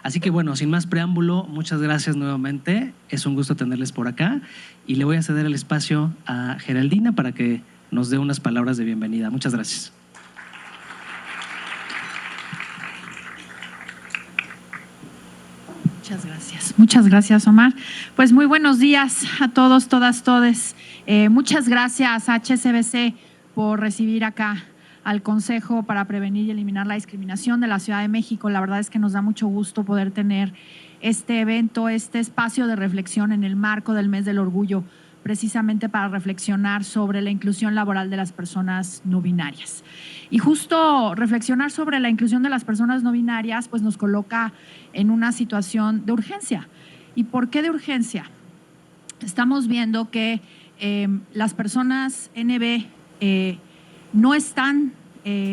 Así que bueno, sin más preámbulo, muchas gracias nuevamente. Es un gusto tenerles por acá y le voy a ceder el espacio a Geraldina para que nos dé unas palabras de bienvenida. Muchas gracias. Muchas gracias, Omar. Pues muy buenos días a todos, todas, todes. Muchas gracias a HSBC por recibir acá al Consejo para Prevenir y Eliminar la Discriminación de la Ciudad de México. La verdad es que nos da mucho gusto poder tener este evento, este espacio de reflexión en el marco del Mes del Orgullo, precisamente para reflexionar sobre la inclusión laboral de las personas no binarias. Y justo reflexionar sobre la inclusión de las personas no binarias pues nos coloca en una situación de urgencia. ¿Y por qué de urgencia? Estamos viendo que las personas NB no están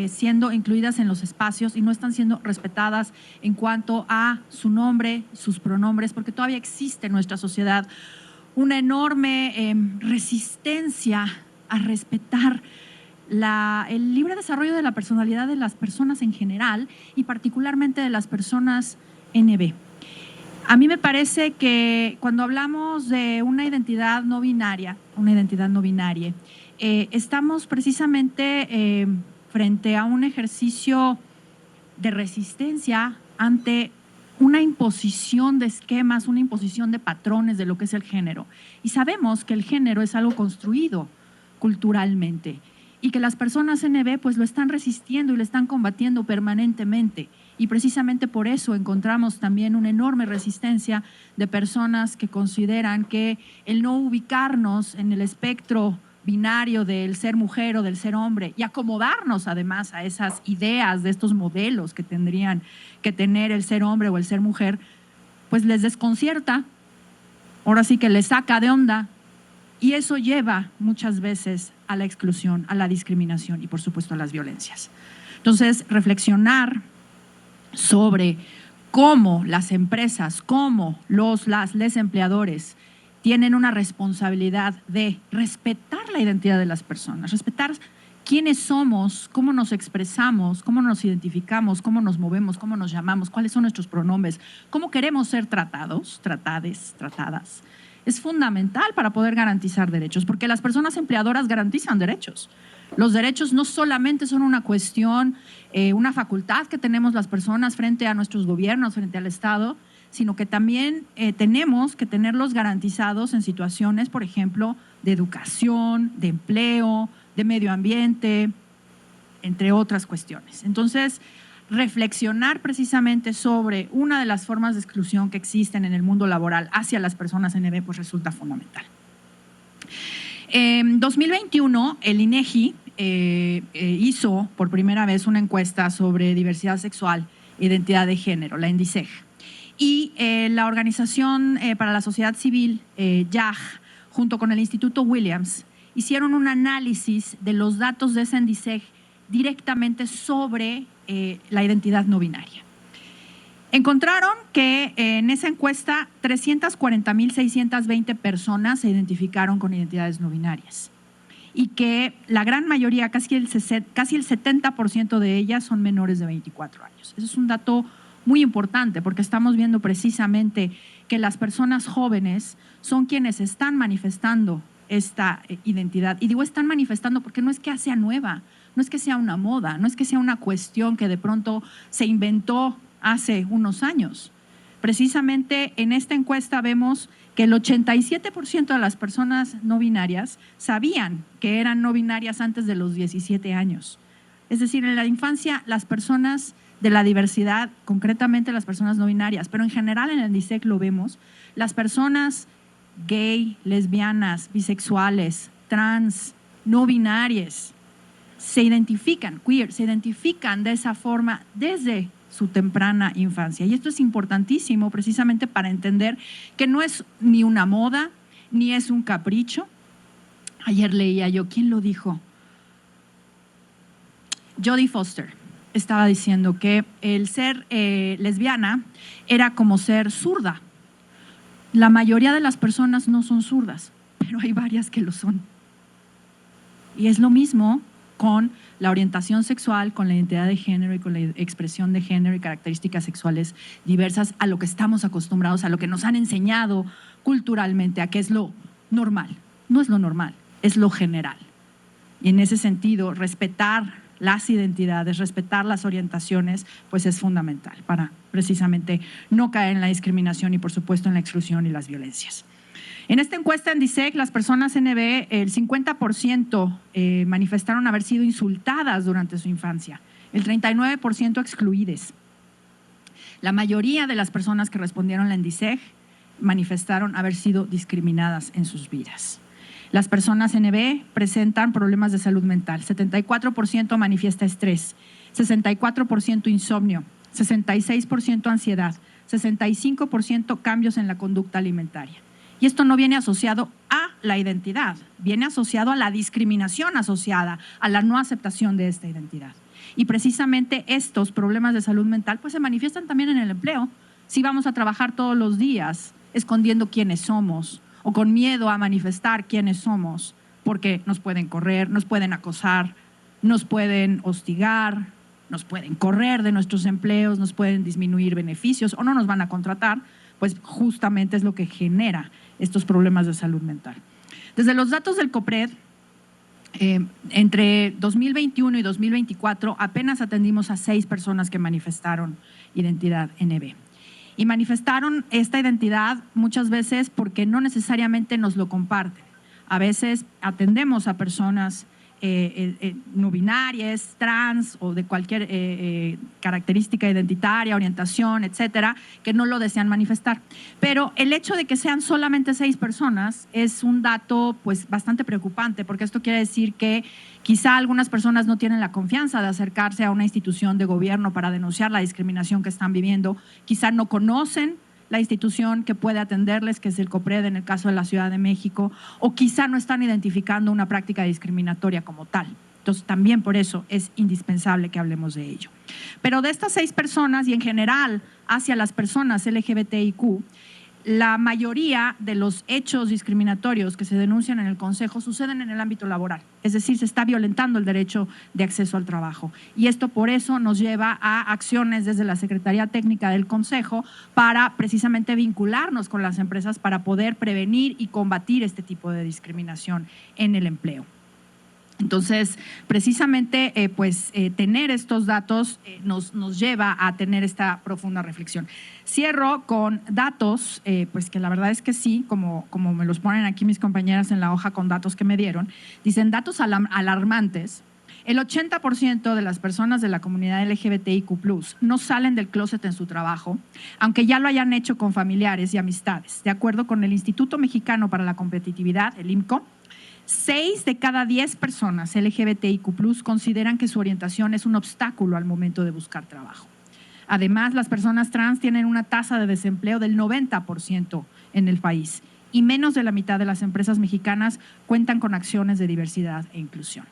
siendo incluidas en los espacios y no están siendo respetadas en cuanto a su nombre, sus pronombres, porque todavía existe en nuestra sociedad una enorme resistencia a respetar el libre desarrollo de la personalidad de las personas en general y particularmente de las personas NB. A mí me parece que cuando hablamos de una identidad no binaria, estamos precisamente frente a un ejercicio de resistencia ante una imposición de esquemas, una imposición de patrones de lo que es el género. Y sabemos que el género es algo construido culturalmente y que las personas NB pues lo están resistiendo y lo están combatiendo permanentemente. Y precisamente por eso encontramos también una enorme resistencia de personas que consideran que el no ubicarnos en el espectro binario del ser mujer o del ser hombre y acomodarnos además a esas ideas de estos modelos que tendrían que tener el ser hombre o el ser mujer, pues les desconcierta, ahora sí que les saca de onda y eso lleva muchas veces a la exclusión, a la discriminación y por supuesto a las violencias. Entonces, reflexionar sobre cómo las empresas, cómo les empleadores tienen una responsabilidad de respetar la identidad de las personas, respetar quiénes somos, cómo nos expresamos, cómo nos identificamos, cómo nos movemos, cómo nos llamamos, cuáles son nuestros pronombres, cómo queremos ser tratados, tratadas. Es fundamental para poder garantizar derechos, porque las personas empleadoras garantizan derechos. Los derechos no solamente son una cuestión, una facultad que tenemos las personas frente a nuestros gobiernos, frente al Estado, sino que también tenemos que tenerlos garantizados en situaciones, por ejemplo, de educación, de empleo, de medio ambiente, entre otras cuestiones. Entonces, reflexionar precisamente sobre una de las formas de exclusión que existen en el mundo laboral hacia las personas NB pues resulta fundamental. En 2021, el INEGI hizo por primera vez una encuesta sobre diversidad sexual e identidad de género, la ENDICEG. Y la Organización para la Sociedad Civil, YAG, junto con el Instituto Williams, hicieron un análisis de los datos de ese ENDICEG directamente sobre la identidad no binaria. Encontraron que en esa encuesta 340,620 personas se identificaron con identidades no binarias y que la gran mayoría, casi el 70% de ellas son menores de 24 años. Eso es un dato muy importante porque estamos viendo precisamente que las personas jóvenes son quienes están manifestando esta identidad. Y digo están manifestando porque no es que sea nueva, no es que sea una moda, no es que sea una cuestión que de pronto se inventó hace unos años. Precisamente en esta encuesta vemos que el 87% de las personas no binarias sabían que eran no binarias antes de los 17 años. Es decir, en la infancia las personas de la diversidad, concretamente las personas no binarias, pero en general en el DISEC lo vemos, las personas gay, lesbianas, bisexuales, trans, no binarias, se identifican, queer, se identifican de esa forma desde su temprana infancia. Y esto es importantísimo precisamente para entender que no es ni una moda, ni es un capricho. Ayer leía yo, ¿quién lo dijo? Jodie Foster estaba diciendo que el ser lesbiana era como ser zurda. La mayoría de las personas no son zurdas, pero hay varias que lo son. Y es lo mismo con la orientación sexual, con la identidad de género y con la expresión de género y características sexuales diversas a lo que estamos acostumbrados, a lo que nos han enseñado culturalmente, a qué es lo normal. No es lo normal, es lo general. Y en ese sentido, respetar las identidades, respetar las orientaciones, pues es fundamental para precisamente no caer en la discriminación y, por supuesto, en la exclusión y las violencias. En esta encuesta en DISEC, las personas NB, el 50% manifestaron haber sido insultadas durante su infancia, el 39% excluidas. La mayoría de las personas que respondieron en DISEC manifestaron haber sido discriminadas en sus vidas. Las personas NB presentan problemas de salud mental, 74% manifiesta estrés, 64% insomnio, 66% ansiedad, 65% cambios en la conducta alimentaria. Y esto no viene asociado a la identidad, viene asociado a la discriminación asociada a la no aceptación de esta identidad. Y precisamente estos problemas de salud mental pues se manifiestan también en el empleo. Si vamos a trabajar todos los días escondiendo quiénes somos o con miedo a manifestar quiénes somos, porque nos pueden correr, nos pueden acosar, nos pueden hostigar, nos pueden correr de nuestros empleos, nos pueden disminuir beneficios o no nos van a contratar, pues justamente es lo que genera estos problemas de salud mental. Desde los datos del COPRED, entre 2021 y 2024 apenas atendimos a 6 personas que manifestaron identidad NB. Y manifestaron esta identidad muchas veces porque no necesariamente nos lo comparten. A veces atendemos a personas no binarias, trans o de cualquier característica identitaria, orientación, etcétera, que no lo desean manifestar. Pero el hecho de que sean solamente 6 personas es un dato pues bastante preocupante, porque esto quiere decir que quizá algunas personas no tienen la confianza de acercarse a una institución de gobierno para denunciar la discriminación que están viviendo, quizá no conocen la institución que puede atenderles, que es el COPRED en el caso de la Ciudad de México, o quizá no están identificando una práctica discriminatoria como tal. Entonces, también por eso es indispensable que hablemos de ello. Pero de estas 6 personas y en general hacia las personas LGBTIQ, la mayoría de los hechos discriminatorios que se denuncian en el Consejo suceden en el ámbito laboral, es decir, se está violentando el derecho de acceso al trabajo. Y esto por eso nos lleva a acciones desde la Secretaría Técnica del Consejo para precisamente vincularnos con las empresas para poder prevenir y combatir este tipo de discriminación en el empleo. Entonces, precisamente, tener estos datos nos lleva a tener esta profunda reflexión. Cierro con datos, pues que la verdad es que sí, como me los ponen aquí mis compañeras en la hoja con datos que me dieron, dicen datos alarmantes. El 80% de las personas de la comunidad LGBTIQ+ no salen del closet en su trabajo, aunque ya lo hayan hecho con familiares y amistades. De acuerdo con el Instituto Mexicano para la Competitividad, el IMCO, 6 de cada 10 personas LGBTIQ+ consideran que su orientación es un obstáculo al momento de buscar trabajo. Además, las personas trans tienen una tasa de desempleo del 90% en el país y menos de la mitad de las empresas mexicanas cuentan con acciones de diversidad e inclusión.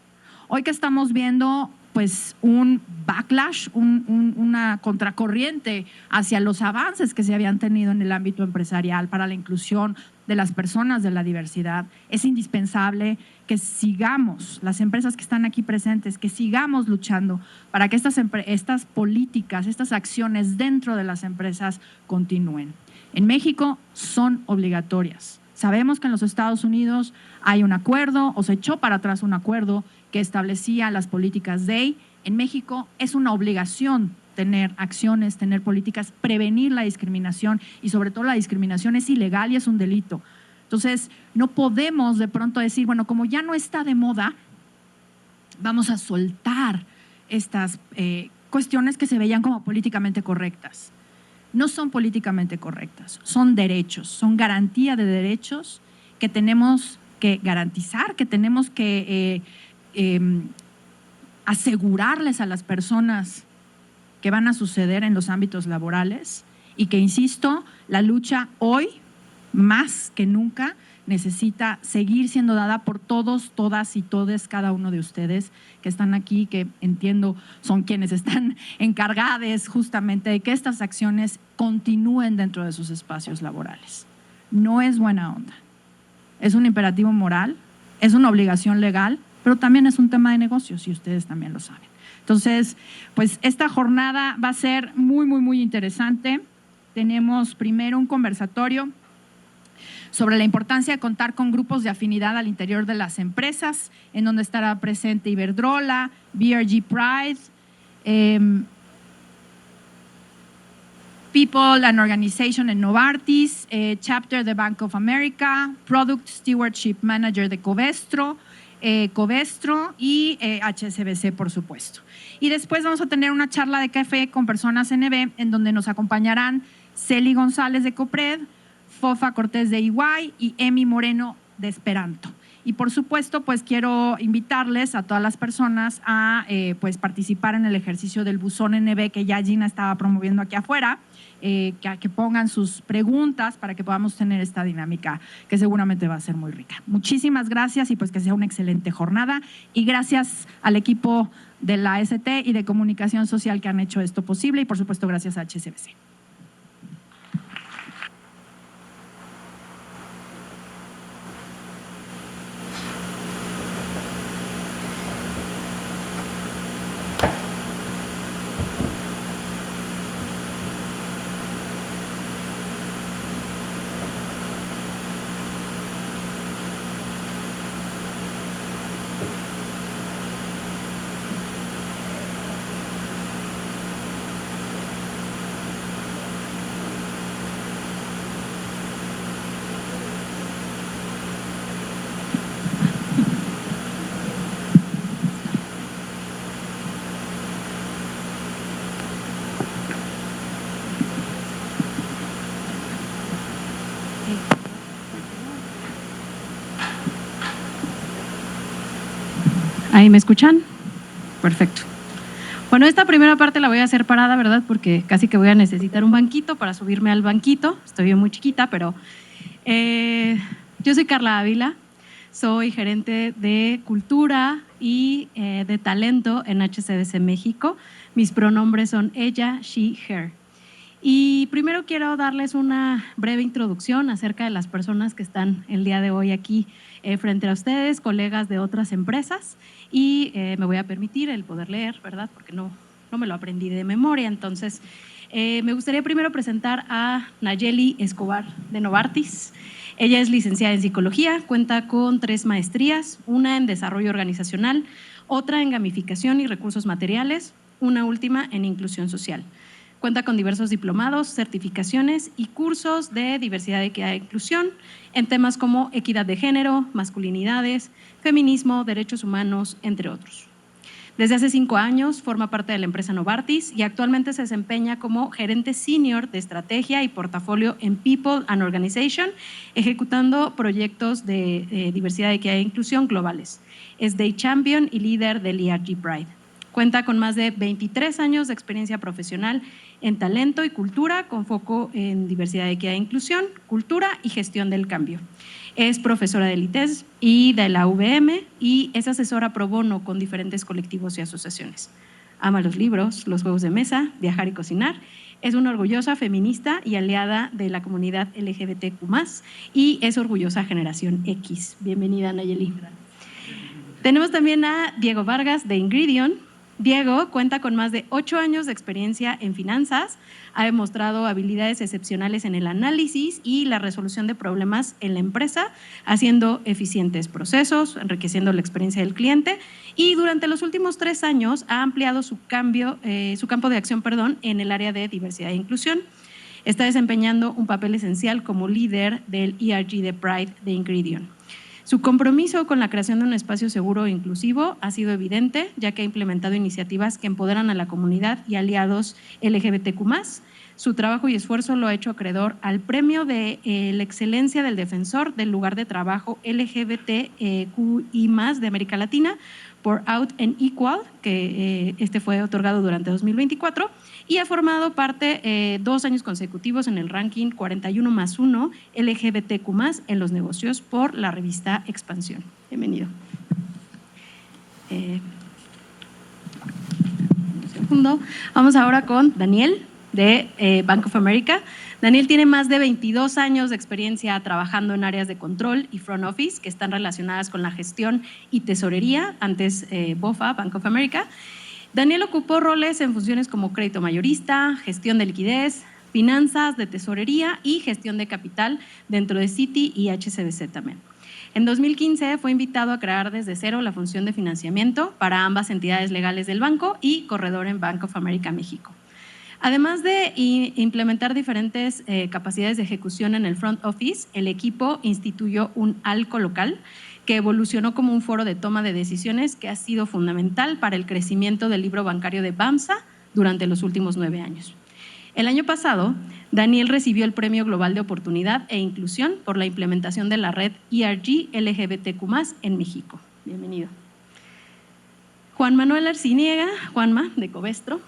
Hoy que estamos viendo pues un backlash, una contracorriente hacia los avances que se habían tenido en el ámbito empresarial para la inclusión de las personas de la diversidad, es indispensable que sigamos, las empresas que están aquí presentes, que sigamos luchando para que estas políticas, estas acciones dentro de las empresas continúen. En México son obligatorias. Sabemos que en los Estados Unidos hay un acuerdo o se echó para atrás un acuerdo que establecía las políticas DEI. En México es una obligación tener acciones, tener políticas, prevenir la discriminación y sobre todo la discriminación es ilegal y es un delito. Entonces, no podemos de pronto decir, bueno, como ya no está de moda, vamos a soltar estas cuestiones que se veían como políticamente correctas. No son políticamente correctas, son derechos, son garantía de derechos que tenemos que garantizar, que tenemos que asegurarles a las personas que van a suceder en los ámbitos laborales y que, insisto, la lucha hoy, más que nunca, necesita seguir siendo dada por todos, todas y todes, cada uno de ustedes que están aquí, que entiendo son quienes están encargados justamente de que estas acciones continúen dentro de sus espacios laborales. No es buena onda, es un imperativo moral, es una obligación legal pero también es un tema de negocios y ustedes también lo saben. Entonces, pues esta jornada va a ser muy, muy, muy interesante. Tenemos primero un conversatorio sobre la importancia de contar con grupos de afinidad al interior de las empresas, en donde estará presente Iberdrola, BRG Pride, People and Organization en Novartis, Chapter de Bank of America, Product Stewardship Manager de Covestro y HSBC, por supuesto. Y después vamos a tener una charla de café con personas NB, en donde nos acompañarán Celi González de Copred, Fofa Cortés de EY y Emi Moreno de Esperanto. Y por supuesto, pues quiero invitarles a todas las personas a pues participar en el ejercicio del buzón NB que ya Gina estaba promoviendo aquí afuera, que pongan sus preguntas para que podamos tener esta dinámica que seguramente va a ser muy rica. Muchísimas gracias y pues que sea una excelente jornada, y gracias al equipo de la ST y de Comunicación Social que han hecho esto posible, y por supuesto gracias a HSBC. ¿Ahí me escuchan? Perfecto. Bueno, esta primera parte la voy a hacer parada, ¿verdad? Porque casi que voy a necesitar un banquito para subirme al banquito. Estoy muy chiquita, pero yo soy Carla Ávila, soy gerente de cultura y de talento en HSBC México. Mis pronombres son ella, she, her. Y primero quiero darles una breve introducción acerca de las personas que están el día de hoy aquí frente a ustedes, colegas de otras empresas, y me voy a permitir el poder leer, ¿verdad? Porque no me lo aprendí de memoria. Entonces, me gustaría primero presentar a Nayeli Escobar de Novartis. Ella es licenciada en psicología, cuenta con 3 maestrías, una en desarrollo organizacional, otra en gamificación y recursos materiales, una última en inclusión social. Cuenta con diversos diplomados, certificaciones y cursos de diversidad, equidad e inclusión en temas como equidad de género, masculinidades, feminismo, derechos humanos, entre otros. Desde hace 5 años forma parte de la empresa Novartis y actualmente se desempeña como gerente senior de estrategia y portafolio en People and Organization, ejecutando proyectos de diversidad, equidad e inclusión globales. Es Day Champion y líder del ERG Pride. Cuenta con más de 23 años de experiencia profesional en talento y cultura, con foco en diversidad, equidad e inclusión, cultura y gestión del cambio. Es profesora del ITES y de la UVM y es asesora pro bono con diferentes colectivos y asociaciones. Ama los libros, los juegos de mesa, viajar y cocinar. Es una orgullosa feminista y aliada de la comunidad LGBTQ+, y es orgullosa generación X. Bienvenida, Nayeli. Tenemos también a Diego Vargas de Ingridion. Diego cuenta con más de 8 años de experiencia en finanzas, ha demostrado habilidades excepcionales en el análisis y la resolución de problemas en la empresa, haciendo eficientes procesos, enriqueciendo la experiencia del cliente, y durante los últimos 3 años ha ampliado su campo de acción en el área de diversidad e inclusión. Está desempeñando un papel esencial como líder del ERG de Pride de Ingridion. Su compromiso con la creación de un espacio seguro e inclusivo ha sido evidente, ya que ha implementado iniciativas que empoderan a la comunidad y aliados LGBTQ+. Su trabajo y esfuerzo lo ha hecho acreedor al premio de la excelencia del defensor del lugar de trabajo LGBTQI+ de América Latina por Out and Equal, que este fue otorgado durante 2024, y ha formado parte 2 años consecutivos en el ranking 41+1 LGBTQ+ en los negocios por la revista Expansión. Bienvenido. Un segundo. Vamos ahora con Daniel. de Bank of America. Daniel tiene más de 22 años de experiencia trabajando en áreas de control y front office que están relacionadas con la gestión y tesorería, antes BOFA, Bank of America. Daniel ocupó roles en funciones como crédito mayorista, gestión de liquidez, finanzas de tesorería y gestión de capital dentro de Citi y HSBC también. En 2015 fue invitado a crear desde cero la función de financiamiento para ambas entidades legales del banco y corredor en Bank of America México. Además de implementar diferentes capacidades de ejecución en el front office, el equipo instituyó un ALCO local que evolucionó como un foro de toma de decisiones que ha sido fundamental para el crecimiento del libro bancario de BAMSA durante los últimos 9 años. El año pasado, Daniel recibió el Premio Global de Oportunidad e Inclusión por la implementación de la red ERG LGBTQ+ en México. Bienvenido. Juan Manuel Arciniega, Juanma, de Covestro,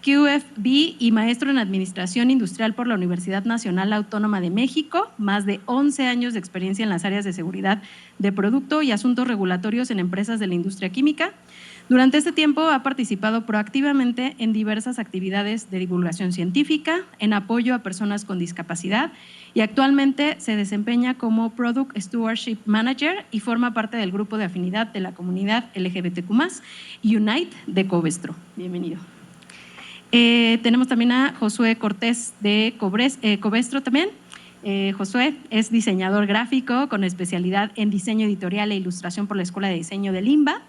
QFB y maestro en Administración Industrial por la Universidad Nacional Autónoma de México, más de 11 años de experiencia en las áreas de seguridad de producto y asuntos regulatorios en empresas de la industria química. Durante este tiempo ha participado proactivamente en diversas actividades de divulgación científica, en apoyo a personas con discapacidad y actualmente se desempeña como Product Stewardship Manager y forma parte del grupo de afinidad de la comunidad LGBTQ+, Unite de Covestro. Bienvenido. Tenemos también a Josué Cortés de Covestro también. Josué es diseñador gráfico con especialidad en diseño editorial e ilustración por la Escuela de Diseño del Edimba.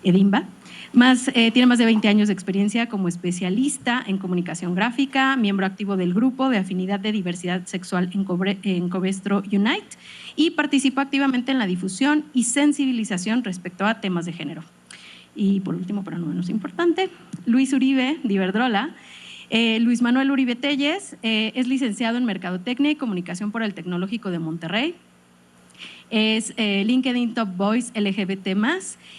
Tiene más de 20 años de experiencia como especialista en comunicación gráfica, miembro activo del grupo de afinidad de diversidad sexual en Covestro Unite y participó activamente en la difusión y sensibilización respecto a temas de género. Y por último, pero no menos importante, Luis Uribe de Iberdrola. Luis Manuel Uribe Telles es licenciado en Mercadotecnia y Comunicación por el Tecnológico de Monterrey. Es LinkedIn Top Voice LGBT+,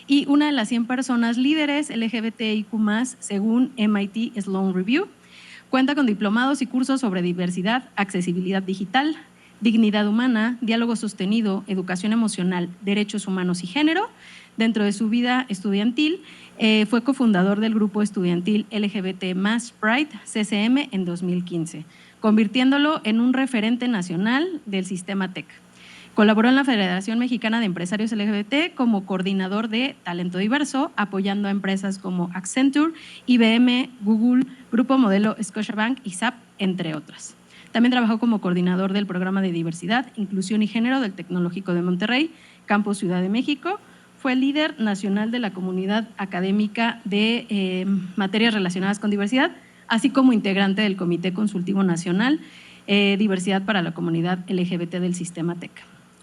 y una de las 100 personas líderes LGBTIQ+, según MIT Sloan Review. Cuenta con diplomados y cursos sobre diversidad, accesibilidad digital, dignidad humana, diálogo sostenido, educación emocional, derechos humanos y género. Dentro de su vida estudiantil, fue cofundador del grupo estudiantil LGBT+ Pride CCM en 2015, convirtiéndolo en un referente nacional del sistema TEC. Colaboró en la Federación Mexicana de Empresarios LGBT como coordinador de talento diverso, apoyando a empresas como Accenture, IBM, Google, Grupo Modelo Scotiabank y SAP, entre otras. También trabajó como coordinador del Programa de Diversidad, Inclusión y Género del Tecnológico de Monterrey, Campus Ciudad de México. Fue líder nacional de la comunidad académica de materias relacionadas con diversidad, así como integrante del Comité Consultivo Nacional Diversidad para la Comunidad LGBT del Sistema TEC.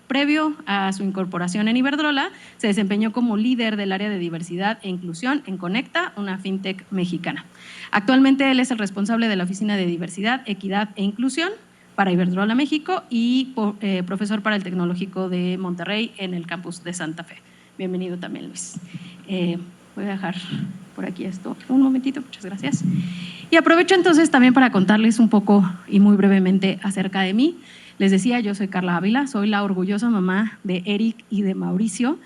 Previo a su incorporación en Iberdrola, se desempeñó como líder del área de diversidad e inclusión en Conecta, una fintech mexicana. Actualmente él es el responsable de la Oficina de Diversidad, Equidad e Inclusión para Iberdrola México y profesor para el Tecnológico de Monterrey en el campus de Santa Fe. Bienvenido también, Luis. Voy a dejar por aquí esto un momentito, muchas gracias. Y aprovecho entonces también para contarles un poco y muy brevemente acerca de mí. Les decía, yo soy Carla Ávila, soy la orgullosa mamá de Eric y de Mauricio.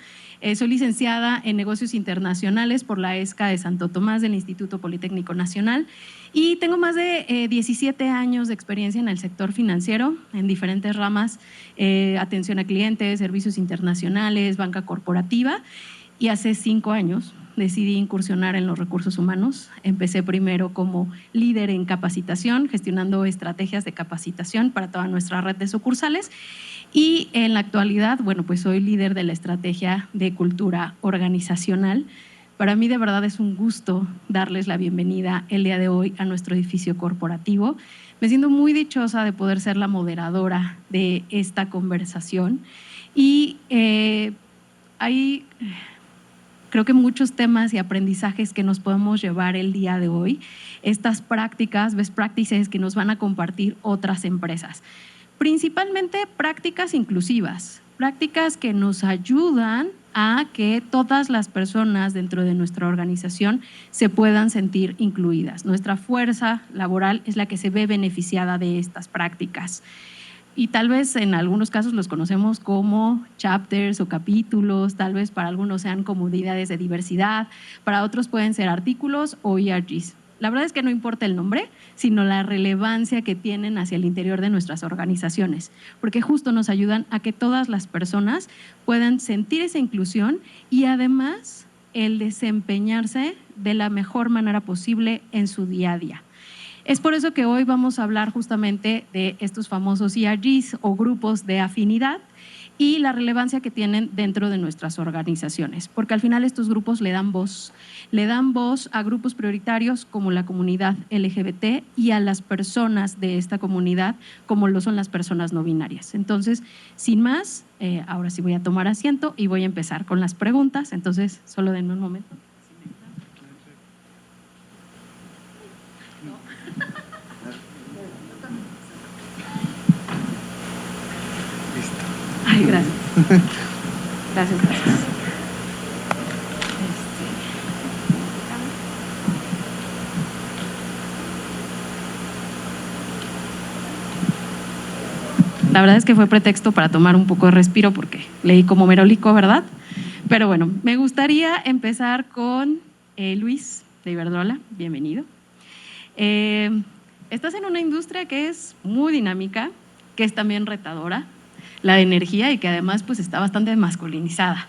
Soy licenciada en Negocios Internacionales por la ESCA de Santo Tomás del Instituto Politécnico Nacional y tengo más de 17 años de experiencia en el sector financiero, en diferentes ramas, atención a clientes, servicios internacionales, banca corporativa, y hace 5 años decidí incursionar en los recursos humanos. Empecé primero como líder en capacitación, gestionando estrategias de capacitación para toda nuestra red de sucursales y en la actualidad, bueno, pues soy líder de la estrategia de cultura organizacional. Para mí de verdad es un gusto darles la bienvenida el día de hoy a nuestro edificio corporativo. Me siento muy dichosa de poder ser la moderadora de esta conversación y hay creo que muchos temas y aprendizajes que nos podemos llevar el día de hoy, estas prácticas, best practices que nos van a compartir otras empresas. Principalmente prácticas inclusivas, prácticas que nos ayudan a que todas las personas dentro de nuestra organización se puedan sentir incluidas. Nuestra fuerza laboral es la que se ve beneficiada de estas prácticas. Y tal vez en algunos casos los conocemos como chapters o capítulos, tal vez para algunos sean comunidades de diversidad, para otros pueden ser artículos o ERGs. La verdad es que no importa el nombre, sino la relevancia que tienen hacia el interior de nuestras organizaciones, porque justo nos ayudan a que todas las personas puedan sentir esa inclusión y además el desempeñarse de la mejor manera posible en su día a día. Es por eso que hoy vamos a hablar justamente de estos famosos ERGs o grupos de afinidad y la relevancia que tienen dentro de nuestras organizaciones, porque al final estos grupos le dan voz a grupos prioritarios como la comunidad LGBT y a las personas de esta comunidad como lo son las personas no binarias. Entonces, sin más, ahora sí voy a tomar asiento y voy a empezar con las preguntas, entonces solo denme un momento. Ay, gracias. Gracias. La verdad es que fue pretexto para tomar un poco de respiro porque leí como merólico, ¿verdad? Pero bueno, me gustaría empezar con Luis de Iberdrola. Bienvenido. Estás en una industria que es muy dinámica, que es también retadora, la de energía, y que además pues está bastante masculinizada.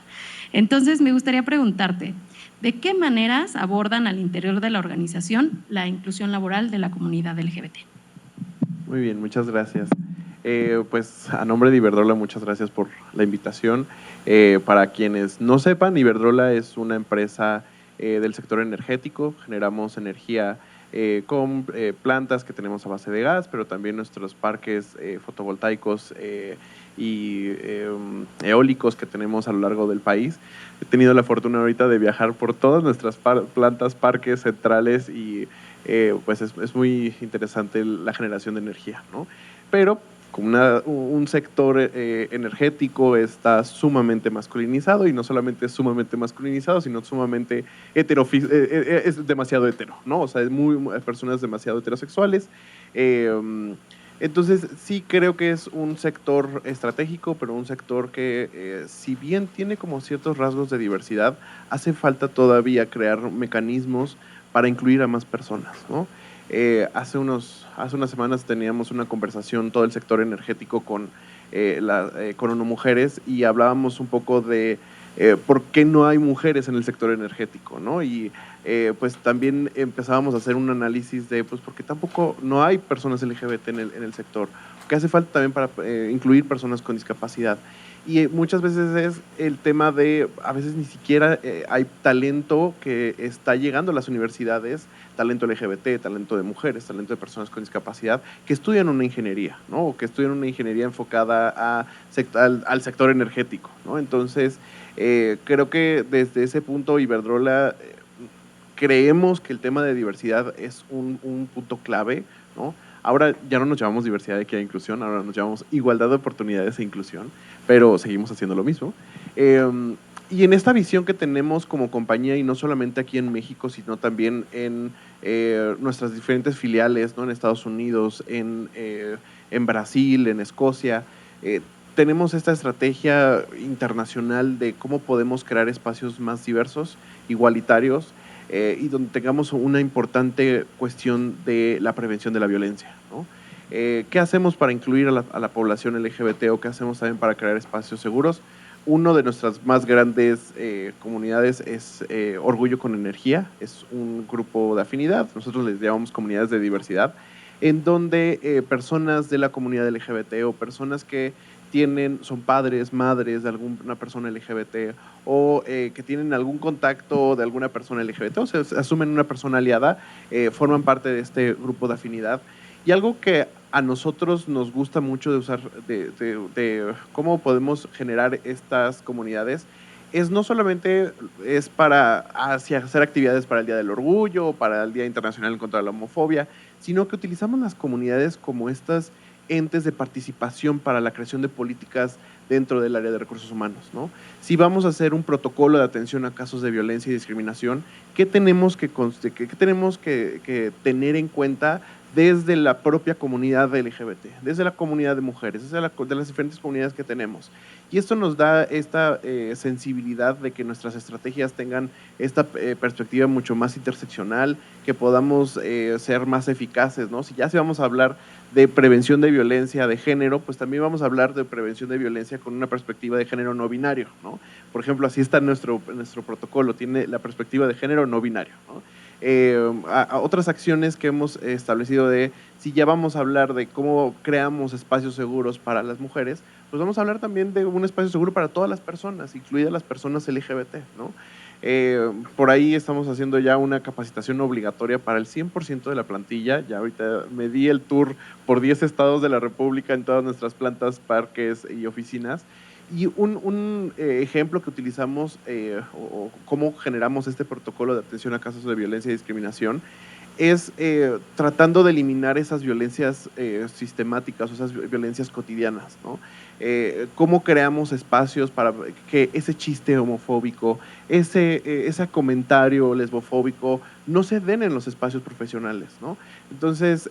Entonces me gustaría preguntarte, ¿de qué maneras abordan al interior de la organización la inclusión laboral de la comunidad LGBT? Muy bien, muchas gracias. Pues a nombre de Iberdrola, muchas gracias por la invitación. Para quienes no sepan, Iberdrola es una empresa del sector energético. Generamos energía con plantas que tenemos a base de gas, pero también nuestros parques fotovoltaicos y eólicos que tenemos a lo largo del país. He tenido la fortuna ahorita de viajar por todas nuestras plantas, parques centrales y pues es muy interesante la generación de energía, ¿no? Pero como un sector energético está sumamente masculinizado, y no solamente es sumamente masculinizado, sino sumamente es demasiado hetero, ¿no? O sea, personas demasiado heterosexuales. Entonces, sí creo que es un sector estratégico, pero un sector que, si bien tiene como ciertos rasgos de diversidad, hace falta todavía crear mecanismos para incluir a más personas, ¿no? Hace unas semanas teníamos una conversación, todo el sector energético, con ONU Mujeres, y hablábamos un poco de por qué no hay mujeres en el sector energético, ¿no? Y pues también empezábamos a hacer un análisis de, pues, porque tampoco no hay personas LGBT en el sector, que hace falta también para incluir personas con discapacidad. Y muchas veces es el tema de, a veces ni siquiera hay talento que está llegando a las universidades, talento LGBT, talento de mujeres, talento de personas con discapacidad, que estudian una ingeniería, ¿no? O que estudian una ingeniería enfocada al sector energético, ¿no? Entonces, creo que desde ese punto Iberdrola creemos que el tema de diversidad es un punto clave, ¿no? Ahora ya no nos llamamos diversidad, de equidad e inclusión, ahora nos llamamos igualdad de oportunidades e inclusión, pero seguimos haciendo lo mismo. Y en esta visión que tenemos como compañía, y no solamente aquí en México, sino también en nuestras diferentes filiales, ¿no? En Estados Unidos, en Brasil, en Escocia, tenemos esta estrategia internacional de cómo podemos crear espacios más diversos, igualitarios, y donde tengamos una importante cuestión de la prevención de la violencia, ¿no? ¿Qué hacemos para incluir a la población LGBT, o qué hacemos también para crear espacios seguros? Uno de nuestras más grandes comunidades es Orgullo con Energía, es un grupo de afinidad, nosotros les llamamos comunidades de diversidad, en donde personas de la comunidad LGBT o personas que son padres, madres de alguna persona LGBT, o que tienen algún contacto de alguna persona LGBT, o se asumen una persona aliada, forman parte de este grupo de afinidad. Y algo que a nosotros nos gusta mucho de usar, de cómo podemos generar estas comunidades, es no solamente es para hacer actividades para el Día del Orgullo o para el Día Internacional en contra de la Homofobia, sino que utilizamos las comunidades como estas entes de participación para la creación de políticas dentro del área de recursos humanos, ¿no? Si vamos a hacer un protocolo de atención a casos de violencia y discriminación, ¿qué tenemos que tener en cuenta desde la propia comunidad LGBT, desde la comunidad de mujeres, desde de las diferentes comunidades que tenemos? Y esto nos da esta sensibilidad de que nuestras estrategias tengan esta perspectiva mucho más interseccional, que podamos ser más eficaces, ¿no? Si vamos a hablar de prevención de violencia de género, pues también vamos a hablar de prevención de violencia con una perspectiva de género no binario, ¿no? Por ejemplo, así está nuestro protocolo, tiene la perspectiva de género no binario, ¿no? A otras acciones que hemos establecido si ya vamos a hablar de cómo creamos espacios seguros para las mujeres, pues vamos a hablar también de un espacio seguro para todas las personas, incluidas las personas LGBT, ¿no? Por ahí estamos haciendo ya una capacitación obligatoria para el 100% de la plantilla. Ya ahorita me di el tour por 10 estados de la República en todas nuestras plantas, parques y oficinas. Y un ejemplo que utilizamos o cómo generamos este protocolo de atención a casos de violencia y discriminación es tratando de eliminar esas violencias sistemáticas o esas violencias cotidianas, ¿no? Cómo creamos espacios para que ese chiste homofóbico, ese comentario lesbofóbico no se den en los espacios profesionales, ¿no? Entonces,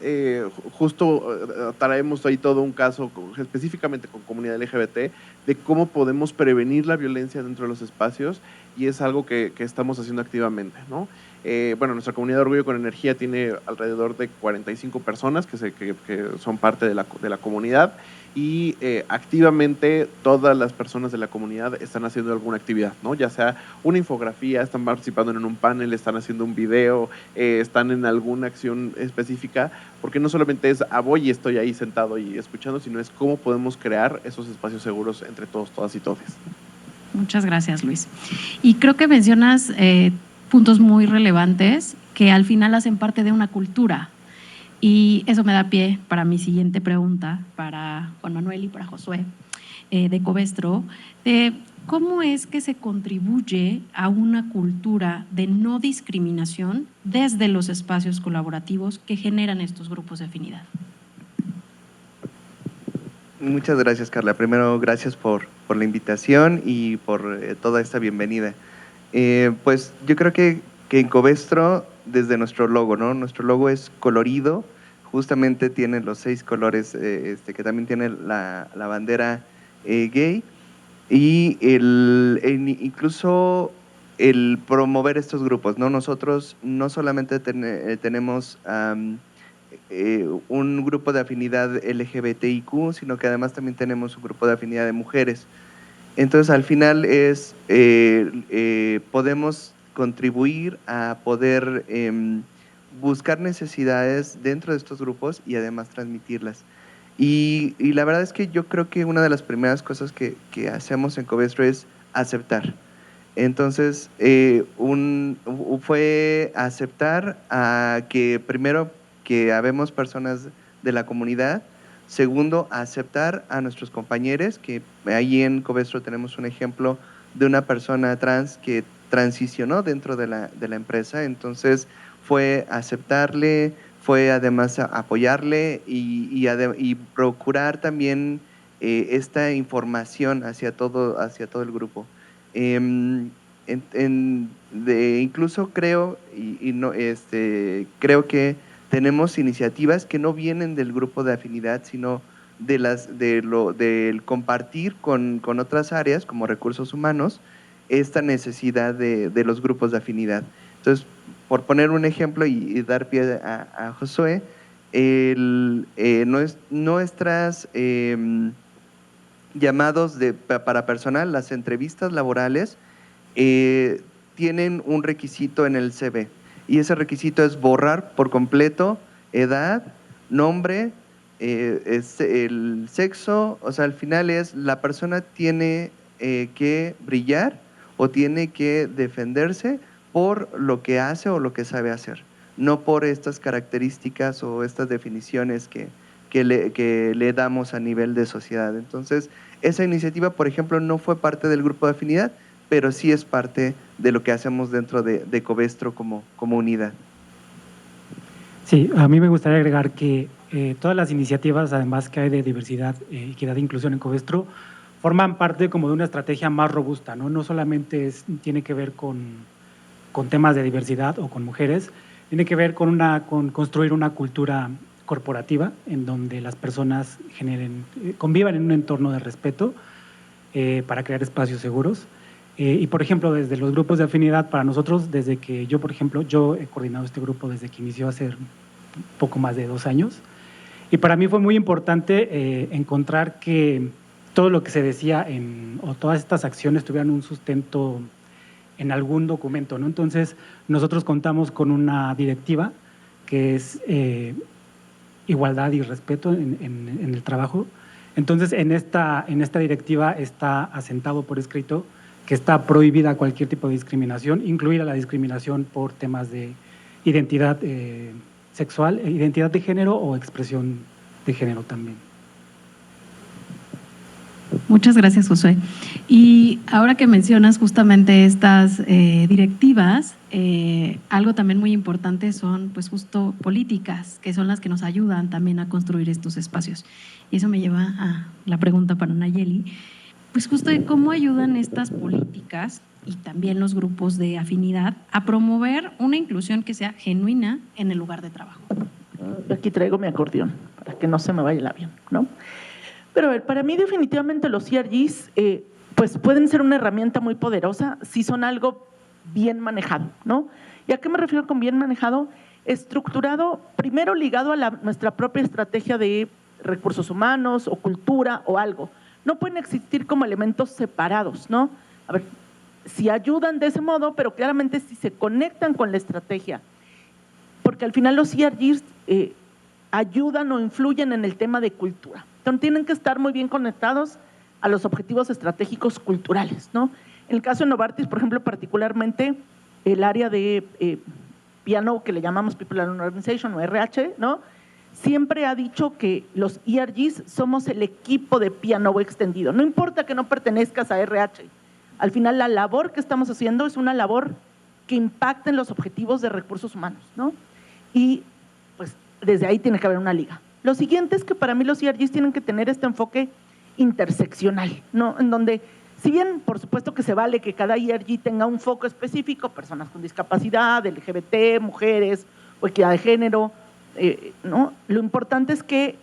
justo traemos ahí todo un caso específicamente con comunidad LGBT de cómo podemos prevenir la violencia dentro de los espacios, y es algo que estamos haciendo activamente, ¿no? Bueno, nuestra comunidad de Orgullo con Energía tiene alrededor de 45 personas que son parte de la comunidad, y activamente todas las personas de la comunidad están haciendo alguna actividad, ¿no? Ya sea una infografía, están participando en un panel, están haciendo un video, están en alguna acción específica, porque no solamente es voy y estoy ahí sentado y escuchando, sino es cómo podemos crear esos espacios seguros entre todos, todas y todos. Muchas gracias, Luis. Y creo que mencionas puntos muy relevantes que al final hacen parte de una cultura. Y eso me da pie para mi siguiente pregunta, para Juan Manuel y para Josué de Covestro. ¿Cómo es que se contribuye a una cultura de no discriminación desde los espacios colaborativos que generan estos grupos de afinidad? Muchas gracias, Carla. Primero, gracias por la invitación y por toda esta bienvenida. Pues yo creo que en Covestro, desde nuestro logo, ¿no? Nuestro logo es colorido, justamente tiene los 6 colores que también tiene la bandera gay, y incluso el promover estos grupos, ¿no? Nosotros no solamente tenemos un grupo de afinidad LGBTIQ, sino que además también tenemos un grupo de afinidad de mujeres. Entonces, al final podemos contribuir a poder buscar necesidades dentro de estos grupos y además transmitirlas. Y la verdad es que yo creo que una de las primeras cosas que hacemos en Covestro es aceptar. Entonces, fue aceptar que primero que habemos personas de la comunidad. Segundo, aceptar a nuestros compañeros, que ahí en Covestro tenemos un ejemplo de una persona trans que transicionó dentro de la empresa. Entonces fue aceptarle, fue además apoyarle y procurar también esta información hacia todo el grupo. Incluso creo creo que tenemos iniciativas que no vienen del grupo de afinidad, sino del compartir con otras áreas como recursos humanos esta necesidad de los grupos de afinidad. Entonces, por poner un ejemplo y dar pie a Josué, nuestras llamados para personal, las entrevistas laborales, tienen un requisito en el CV, y ese requisito es borrar por completo edad, nombre, el sexo. O sea, al final la persona tiene que brillar o tiene que defenderse por lo que hace o lo que sabe hacer, no por estas características o estas definiciones que le damos a nivel de sociedad. Entonces, esa iniciativa, por ejemplo, no fue parte del grupo de afinidad, pero sí es parte de lo que hacemos dentro de Covestro como unidad. Sí, a mí me gustaría agregar que todas las iniciativas, además que hay de diversidad, equidad e inclusión en Covestro, forman parte como de una estrategia más robusta, ¿no? No solamente tiene que ver con temas de diversidad o con mujeres, tiene que ver con construir una cultura corporativa en donde las personas convivan en un entorno de respeto para crear espacios seguros. Y, por ejemplo, desde los grupos de afinidad, para nosotros, desde que yo, por ejemplo, yo he coordinado este grupo desde que inició hace poco más de 2 años, y para mí fue muy importante encontrar que todo lo que se decía o todas estas acciones tuvieran un sustento en algún documento, ¿no? Entonces, nosotros contamos con una directiva que es igualdad y respeto en el trabajo. Entonces, en esta directiva está asentado por escrito que está prohibida cualquier tipo de discriminación, incluida la discriminación por temas de identidad sexual, identidad de género o expresión de género también. Muchas gracias, Josué. Y ahora que mencionas justamente estas directivas, algo también muy importante son pues justo políticas, que son las que nos ayudan también a construir estos espacios. Y eso me lleva a la pregunta para Nayeli, pues justo de cómo ayudan estas políticas y también los grupos de afinidad a promover una inclusión que sea genuina en el lugar de trabajo. Aquí traigo mi acordeón para que no se me vaya el avión, ¿no? Pero a ver, para mí definitivamente los ERGs pues pueden ser una herramienta muy poderosa si son algo bien manejado, ¿no? ¿Y a qué me refiero con bien manejado? Estructurado, primero ligado a nuestra propia estrategia de recursos humanos o cultura o algo. No pueden existir como elementos separados, ¿no? A ver, si ayudan de ese modo, pero claramente si se conectan con la estrategia, porque al final los ERGs ayudan o influyen en el tema de cultura. Entonces tienen que estar muy bien conectados a los objetivos estratégicos culturales, ¿no? En el caso de Novartis, por ejemplo, particularmente el área de P&O, que le llamamos People and Organization o RH, ¿no? Siempre ha dicho que los ERGs somos el equipo de P&O extendido. No importa que no pertenezcas a RH. Al final, la labor que estamos haciendo es una labor que impacta en los objetivos de recursos humanos, ¿no? Y pues desde ahí tiene que haber una liga. Lo siguiente es que para mí los ERGs tienen que tener este enfoque interseccional, ¿no? En donde, si bien por supuesto que se vale que cada ERG tenga un foco específico, personas con discapacidad, LGBT, mujeres o equidad de género, ¿no? Lo importante es que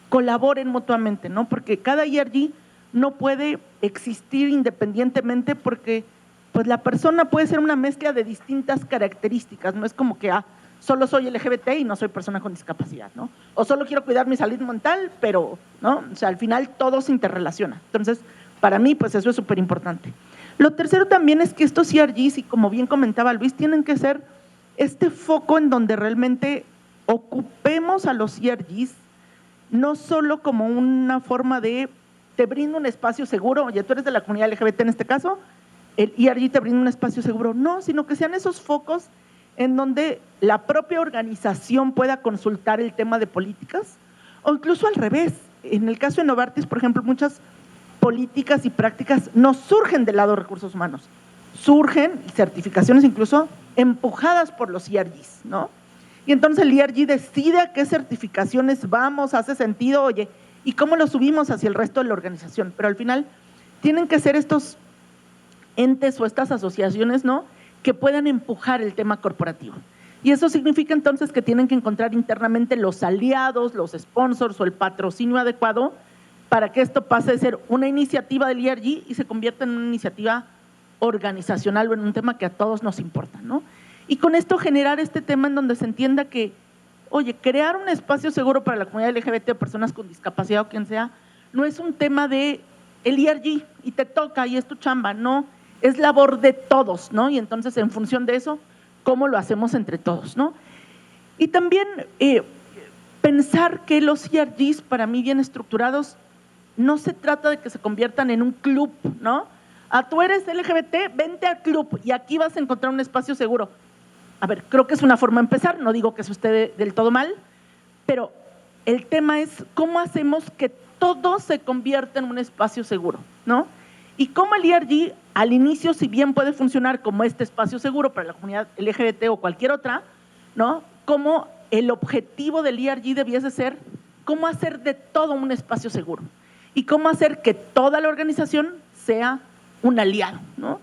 colaboren mutuamente, ¿no? Porque cada ERG no puede existir independientemente porque pues la persona puede ser una mezcla de distintas características, no es como que solo soy LGBT y no soy persona con discapacidad, ¿no? O solo quiero cuidar mi salud mental, pero, ¿no? O sea, al final todo se interrelaciona. Entonces, para mí, pues eso es súper importante. Lo tercero también es que estos ERGs, y como bien comentaba Luis, tienen que ser este foco en donde realmente ocupemos a los ERGs, no solo como una forma de, te brindo un espacio seguro, oye, tú eres de la comunidad LGBT en este caso, el ERG te brinda un espacio seguro, no, sino que sean esos focos en donde la propia organización pueda consultar el tema de políticas, o incluso al revés. En el caso de Novartis, por ejemplo, muchas políticas y prácticas no surgen del lado de recursos humanos, surgen certificaciones incluso empujadas por los ERGs, ¿no? Y entonces el ERG decide a qué certificaciones vamos, hace sentido, oye, y cómo lo subimos hacia el resto de la organización. Pero al final tienen que ser estos entes o estas asociaciones, ¿no?, que puedan empujar el tema corporativo. Y eso significa entonces que tienen que encontrar internamente los aliados, los sponsors o el patrocinio adecuado para que esto pase de ser una iniciativa del ERG y se convierta en una iniciativa organizacional o en un tema que a todos nos importa, ¿no? Y con esto generar este tema en donde se entienda que, oye, crear un espacio seguro para la comunidad LGBT o personas con discapacidad o quien sea, no es un tema de el ERG y te toca y es tu chamba, no, es labor de todos, ¿no? Y entonces en función de eso, ¿cómo lo hacemos entre todos, no? Y también pensar que los ERGs, para mí bien estructurados, no se trata de que se conviertan en un club, ¿no? Tú eres LGBT, vente al club y aquí vas a encontrar un espacio seguro. A ver, creo que es una forma de empezar, no digo que eso esté del todo mal, pero el tema es cómo hacemos que todo se convierta en un espacio seguro, ¿no? Y cómo el ERG al inicio, si bien puede funcionar como este espacio seguro para la comunidad LGBT o cualquier otra, ¿no?, como el objetivo del ERG debiese ser cómo hacer de todo un espacio seguro y cómo hacer que toda la organización sea un aliado, ¿no?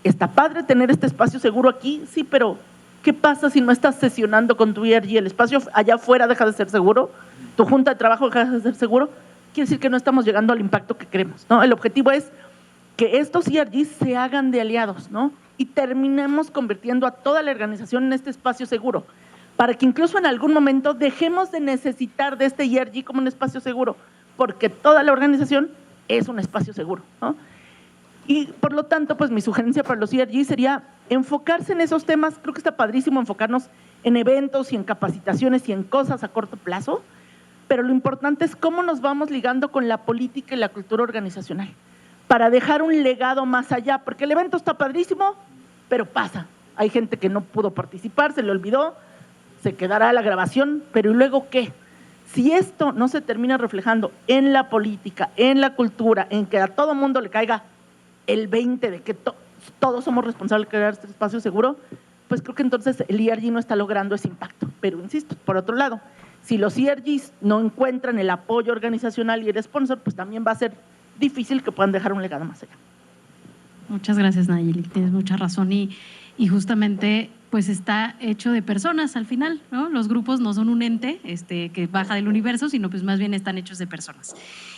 Está padre tener este espacio seguro aquí, sí, pero ¿qué pasa si no estás sesionando con tu ERG? El espacio allá afuera deja de ser seguro, tu junta de trabajo deja de ser seguro, quiere decir que no estamos llegando al impacto que queremos, ¿no? El objetivo es que estos ERGs se hagan de aliados, ¿no? Y terminemos convirtiendo a toda la organización en este espacio seguro, para que incluso en algún momento dejemos de necesitar de este ERG como un espacio seguro, porque toda la organización es un espacio seguro, ¿no? Y por lo tanto, pues mi sugerencia para los ERG sería enfocarse en esos temas. Creo que está padrísimo enfocarnos en eventos y en capacitaciones y en cosas a corto plazo, pero lo importante es cómo nos vamos ligando con la política y la cultura organizacional para dejar un legado más allá, porque el evento está padrísimo, pero pasa. Hay gente que no pudo participar, se le olvidó, se quedará la grabación, pero ¿y luego qué? Si esto no se termina reflejando en la política, en la cultura, en que a todo mundo le caiga el 20 de que todos somos responsables de crear este espacio seguro, pues creo que entonces el ERG no está logrando ese impacto. Pero insisto, por otro lado, si los ERGs no encuentran el apoyo organizacional y el sponsor, pues también va a ser difícil que puedan dejar un legado más allá. Muchas gracias, Nayeli, tienes mucha razón y justamente pues está hecho de personas al final, ¿no? Los grupos no son un ente que baja del universo, sino pues más bien están hechos de personas.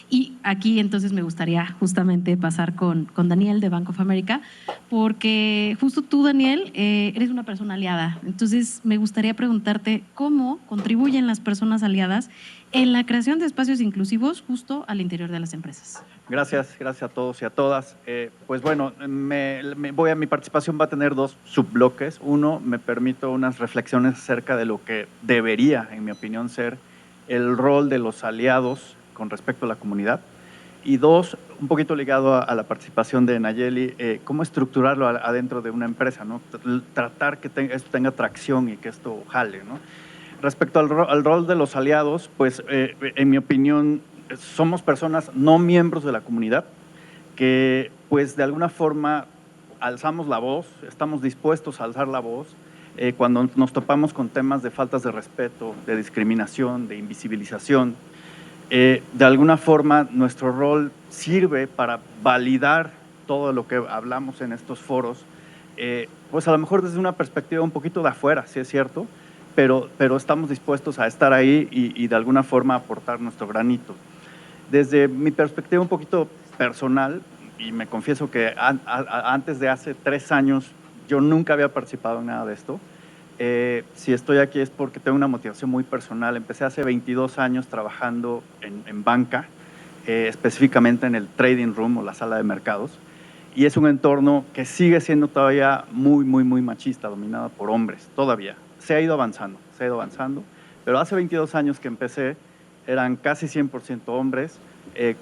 Y aquí entonces me gustaría justamente pasar con Daniel de Bank of America, porque justo tú, Daniel, eres una persona aliada. Entonces me gustaría preguntarte cómo contribuyen las personas aliadas en la creación de espacios inclusivos justo al interior de las empresas. Gracias a todos y a todas. Pues bueno, mi participación va a tener dos subbloques. Uno, me permito unas reflexiones acerca de lo que debería, en mi opinión, ser el rol de los aliados con respecto a la comunidad. Y dos, un poquito ligado a la participación de Nayeli, cómo estructurarlo adentro de una empresa, ¿no? Tratar que esto tenga tracción y que esto jale, ¿no? Respecto al rol de los aliados, pues en mi opinión, somos personas no miembros de la comunidad que pues de alguna forma alzamos la voz, estamos dispuestos a alzar la voz cuando nos topamos con temas de faltas de respeto, de discriminación, de invisibilización. De alguna forma nuestro rol sirve para validar todo lo que hablamos en estos foros, pues a lo mejor desde una perspectiva un poquito de afuera, sí es cierto, pero estamos dispuestos a estar ahí y de alguna forma aportar nuestro granito. Desde mi perspectiva un poquito personal, y me confieso que antes de hace 3 años yo nunca había participado en nada de esto. Si estoy aquí es porque tengo una motivación muy personal. Empecé hace 22 años trabajando en banca, específicamente en el trading room o la sala de mercados, y es un entorno que sigue siendo todavía muy machista, dominado por hombres, todavía. Se ha ido avanzando, pero hace 22 años que empecé eran casi 100% hombres,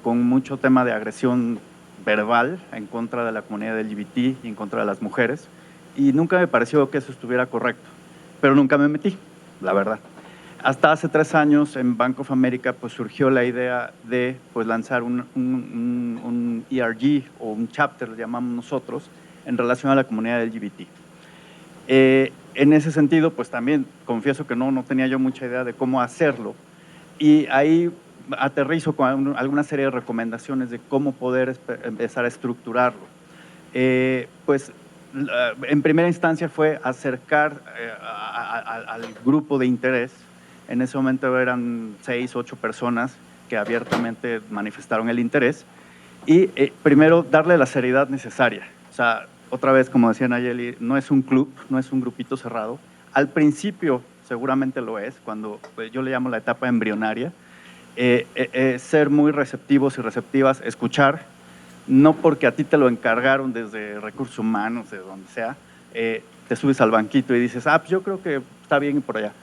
con mucho tema de agresión verbal en contra de la comunidad LGBT y en contra de las mujeres, y nunca me pareció que eso estuviera correcto, pero nunca me metí, la verdad. Hasta hace 3 años en Bank of America pues surgió la idea de pues lanzar un ERG o un chapter, lo llamamos nosotros, en relación a la comunidad LGBT. En ese sentido, pues también confieso que no tenía yo mucha idea de cómo hacerlo, y ahí aterrizo con alguna serie de recomendaciones de cómo poder empezar a estructurarlo. Pues en primera instancia fue acercar al grupo de interés. En ese momento eran 6 u 8 personas que abiertamente manifestaron el interés, y primero darle la seriedad necesaria. O sea, otra vez, como decía Nayeli, no es un club, no es un grupito cerrado. Al principio seguramente lo es, cuando yo le llamo la etapa embrionaria, ser muy receptivos y receptivas, escuchar, no porque a ti te lo encargaron desde recursos humanos, de donde sea, te subes al banquito y dices, pues yo creo que está bien y por allá.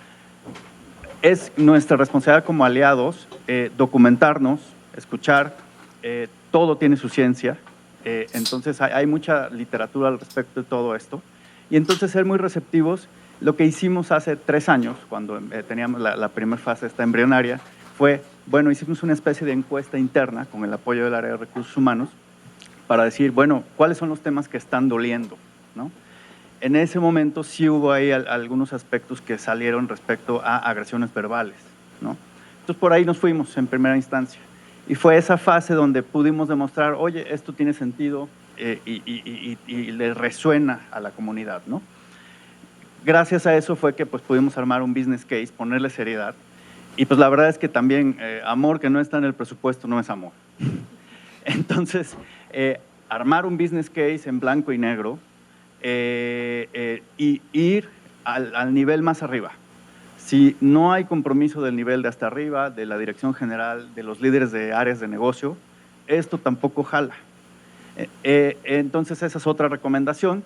Es nuestra responsabilidad como aliados documentarnos, escuchar, todo tiene su ciencia, entonces hay mucha literatura al respecto de todo esto, y entonces ser muy receptivos. Lo que hicimos hace 3 años, cuando teníamos la primera fase esta embrionaria, fue, bueno, hicimos una especie de encuesta interna con el apoyo del área de recursos humanos para decir, bueno, ¿cuáles son los temas que están doliendo, ¿no? En ese momento sí hubo ahí algunos aspectos que salieron respecto a agresiones verbales, ¿no? Entonces por ahí nos fuimos en primera instancia. Y fue esa fase donde pudimos demostrar, oye, esto tiene sentido y le resuena a la comunidad, ¿no? Gracias a eso fue que pues, pudimos armar un business case, ponerle seriedad. Y pues la verdad es que también amor que no está en el presupuesto no es amor. Entonces, armar un business case en blanco y negro y ir al nivel más arriba. Si no hay compromiso del nivel de hasta arriba, de la dirección general, de los líderes de áreas de negocio, esto tampoco jala. Entonces, esa es otra recomendación.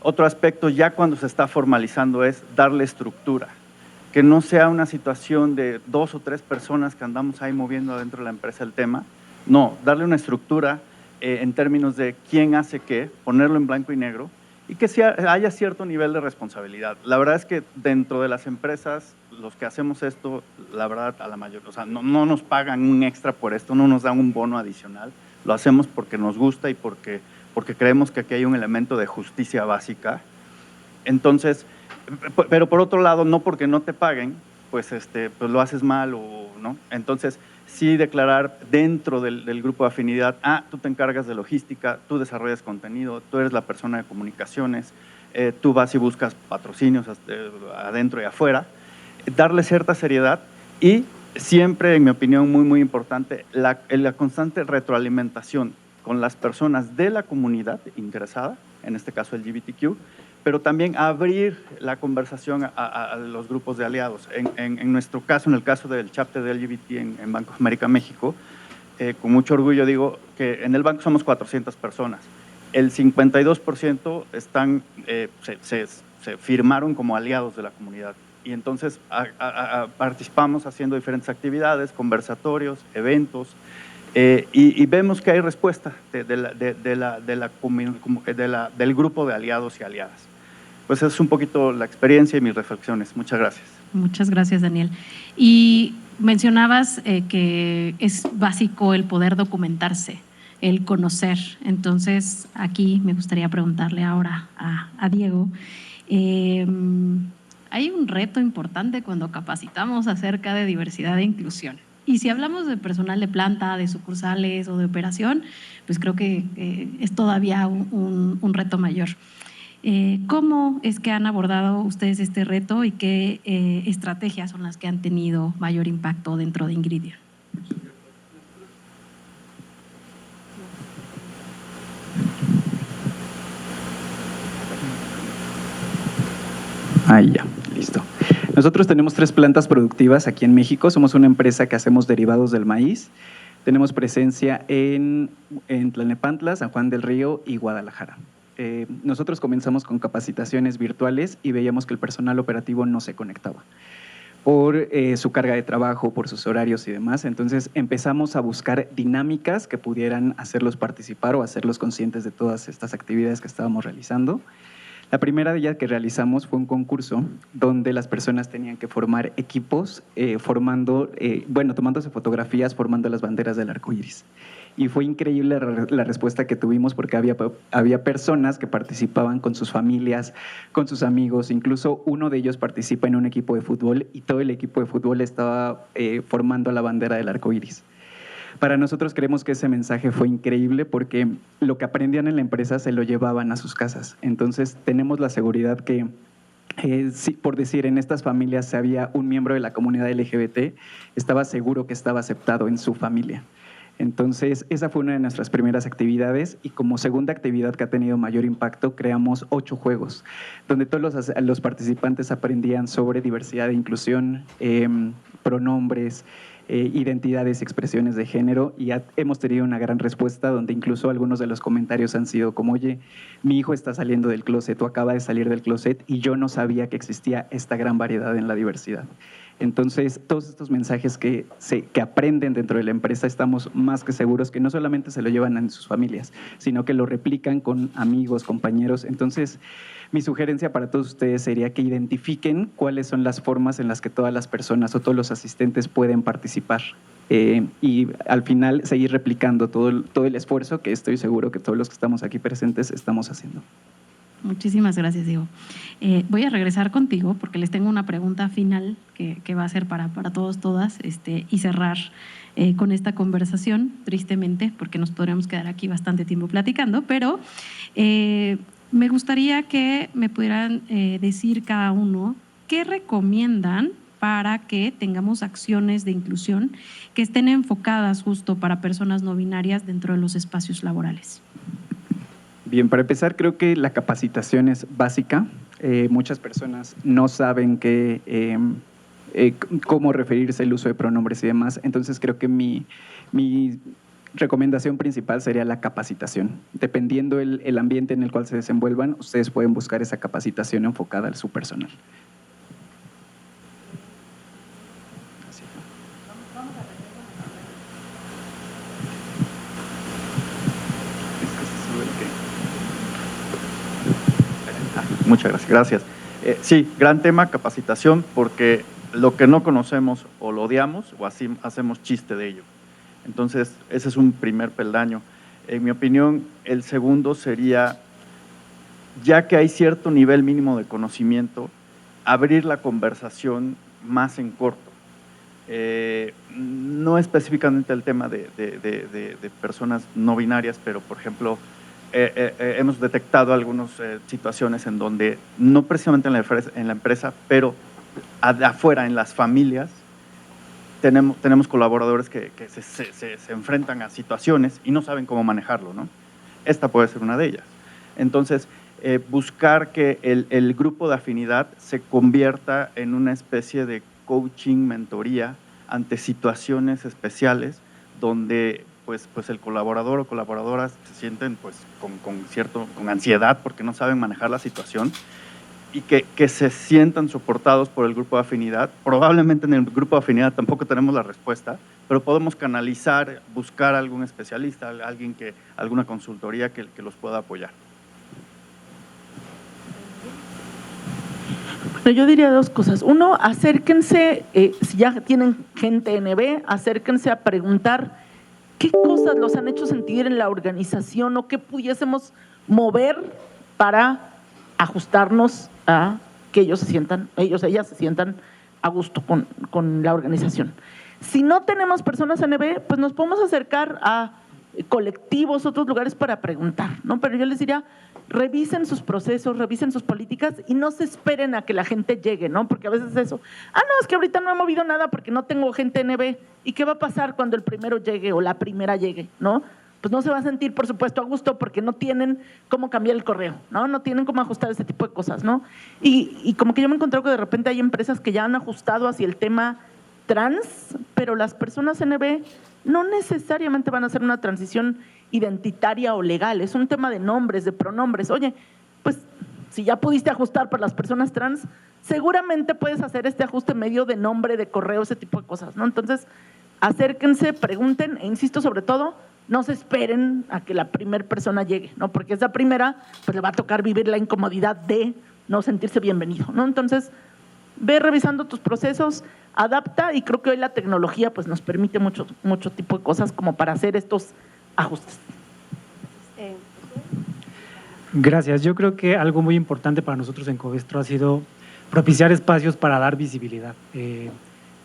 Otro aspecto ya cuando se está formalizando es darle estructura. Que no sea una situación de 2 o 3 personas que andamos ahí moviendo dentro de la empresa el tema. No, darle una estructura en términos de quién hace qué, ponerlo en blanco y negro y que haya cierto nivel de responsabilidad. La verdad es que dentro de las empresas, los que hacemos esto, la verdad, a la mayoría, o sea, no nos pagan un extra por esto, no nos dan un bono adicional. Lo hacemos porque nos gusta y porque creemos que aquí hay un elemento de justicia básica. Entonces, pero por otro lado, no porque no te paguen, pues lo haces mal o no. Entonces, sí declarar dentro del grupo de afinidad, tú te encargas de logística, tú desarrollas contenido, tú eres la persona de comunicaciones, tú vas y buscas patrocinios adentro y afuera, darle cierta seriedad y siempre, en mi opinión, muy, muy importante, la constante retroalimentación con las personas de la comunidad interesada, en este caso el LGBTQ, pero también abrir la conversación a los grupos de aliados. En nuestro caso, en el caso del chapter de LGBT en Banco América México, con mucho orgullo digo que en el banco somos 400 personas. El 52% se firmaron como aliados de la comunidad. Y entonces participamos haciendo diferentes actividades, conversatorios, eventos, y vemos que hay respuesta del grupo de aliados y aliadas. Pues es un poquito la experiencia y mis reflexiones. Muchas gracias. Muchas gracias, Daniel. Y mencionabas que es básico el poder documentarse, el conocer. Entonces, aquí me gustaría preguntarle ahora a Diego. Hay un reto importante cuando capacitamos acerca de diversidad e inclusión. Y si hablamos de personal de planta, de sucursales o de operación, pues creo que es todavía un reto mayor. ¿Cómo es que han abordado ustedes este reto y qué estrategias son las que han tenido mayor impacto dentro de Ingridion? Ahí ya, listo. Nosotros tenemos 3 plantas productivas aquí en México. Somos una empresa que hacemos derivados del maíz. Tenemos presencia en Tlalnepantla, San Juan del Río y Guadalajara. Nosotros comenzamos con capacitaciones virtuales y veíamos que el personal operativo no se conectaba por su carga de trabajo, por sus horarios y demás. Entonces empezamos a buscar dinámicas que pudieran hacerlos participar o hacerlos conscientes de todas estas actividades que estábamos realizando. La primera de ellas que realizamos fue un concurso donde las personas tenían que formar equipos, tomándose fotografías, formando las banderas del arco iris. Y fue increíble la respuesta que tuvimos porque había personas que participaban con sus familias, con sus amigos. Incluso uno de ellos participa en un equipo de fútbol y todo el equipo de fútbol estaba formando la bandera del arco iris. Para nosotros creemos que ese mensaje fue increíble porque lo que aprendían en la empresa se lo llevaban a sus casas. Entonces tenemos la seguridad que, por decir, en estas familias si había un miembro de la comunidad LGBT, estaba seguro que estaba aceptado en su familia. Entonces, esa fue una de nuestras primeras actividades y como segunda actividad que ha tenido mayor impacto, creamos 8 juegos, donde todos los participantes aprendían sobre diversidad e inclusión, pronombres, identidades y expresiones de género y hemos tenido una gran respuesta donde incluso algunos de los comentarios han sido como, oye, mi hijo está saliendo del closet o acaba de salir del closet y yo no sabía que existía esta gran variedad en la diversidad. Entonces, todos estos mensajes que aprenden dentro de la empresa, estamos más que seguros que no solamente se lo llevan a sus familias, sino que lo replican con amigos, compañeros. Entonces, mi sugerencia para todos ustedes sería que identifiquen cuáles son las formas en las que todas las personas o todos los asistentes pueden participar y al final seguir replicando todo el esfuerzo que estoy seguro que todos los que estamos aquí presentes estamos haciendo. Muchísimas gracias, Diego. Voy a regresar contigo porque les tengo una pregunta final que va a ser para todos, todas, y cerrar con esta conversación, tristemente, porque nos podríamos quedar aquí bastante tiempo platicando, pero me gustaría que me pudieran decir cada uno qué recomiendan para que tengamos acciones de inclusión que estén enfocadas justo para personas no binarias dentro de los espacios laborales. Bien, para empezar, creo que la capacitación es básica. Muchas personas no saben cómo referirse el uso de pronombres y demás. Entonces, creo que mi recomendación principal sería la capacitación. Dependiendo el ambiente en el cual se desenvuelvan, ustedes pueden buscar esa capacitación enfocada a su personal. Muchas gracias. Sí, gran tema, capacitación, porque lo que no conocemos o lo odiamos o así hacemos chiste de ello. Entonces, ese es un primer peldaño. En mi opinión, el segundo sería, ya que hay cierto nivel mínimo de conocimiento, abrir la conversación más en corto. No específicamente el tema de personas no binarias, pero, por ejemplo, hemos detectado algunas situaciones en donde, no precisamente en la empresa, pero afuera, en las familias, tenemos colaboradores que se enfrentan a situaciones y no saben cómo manejarlo, ¿no? Esta puede ser una de ellas. Entonces, buscar que el grupo de afinidad se convierta en una especie de coaching, mentoría, ante situaciones especiales donde pues el colaborador o colaboradora se sienten pues con ansiedad porque no saben manejar la situación, y que se sientan soportados por el grupo de afinidad. Probablemente en el grupo de afinidad tampoco tenemos la respuesta, pero podemos canalizar, buscar a algún especialista, alguna consultoría que los pueda apoyar. Bueno, yo diría dos cosas. Uno, acérquense, si ya tienen gente NB, acérquense a preguntar qué cosas los han hecho sentir en la organización o qué pudiésemos mover para ajustarnos a que ellas se sientan a gusto con la organización. Si no tenemos personas NB, pues nos podemos acercar a colectivos, otros lugares para preguntar, ¿no? Pero yo les diría, revisen sus procesos, revisen sus políticas y no se esperen a que la gente llegue, ¿no? Porque a veces es eso. No, es que ahorita no he movido nada porque no tengo gente NB. ¿Y qué va a pasar cuando el primero llegue o la primera llegue, no? Pues no se va a sentir, por supuesto, a gusto porque no tienen cómo cambiar el correo, ¿no? No tienen cómo ajustar ese tipo de cosas, ¿no? Y como que yo me he encontrado que de repente hay empresas que ya han ajustado hacia el tema trans, pero las personas NB no necesariamente van a hacer una transición identitaria o legal. Es un tema de nombres, de pronombres. Oye, pues si ya pudiste ajustar para las personas trans, seguramente puedes hacer este ajuste medio de nombre, de correo, ese tipo de cosas, ¿no? Entonces, acérquense, pregunten e insisto, sobre todo, no se esperen a que la primera persona llegue, ¿no? Porque esa primera, pues le va a tocar vivir la incomodidad de no sentirse bienvenido, ¿no? Entonces, ve revisando tus procesos, adapta, y creo que hoy la tecnología pues nos permite mucho tipo de cosas como para hacer estos ajustes. Gracias. Yo creo que algo muy importante para nosotros en Covestro ha sido propiciar espacios para dar visibilidad.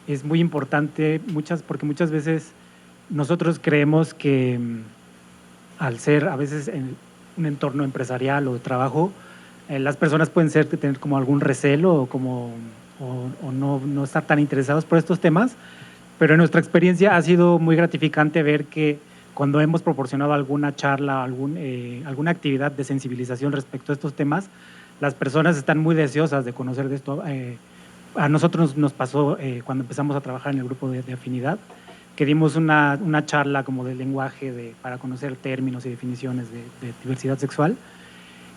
Es muy importante porque muchas veces nosotros creemos que al ser a veces en un entorno empresarial o de trabajo, las personas pueden tener como algún recelo o no estar tan interesados por estos temas, pero en nuestra experiencia ha sido muy gratificante ver que cuando hemos proporcionado alguna charla, alguna actividad de sensibilización respecto a estos temas, las personas están muy deseosas de conocer de esto. A nosotros nos pasó cuando empezamos a trabajar en el grupo de afinidad, que dimos una charla como de lenguaje para conocer términos y definiciones de diversidad sexual.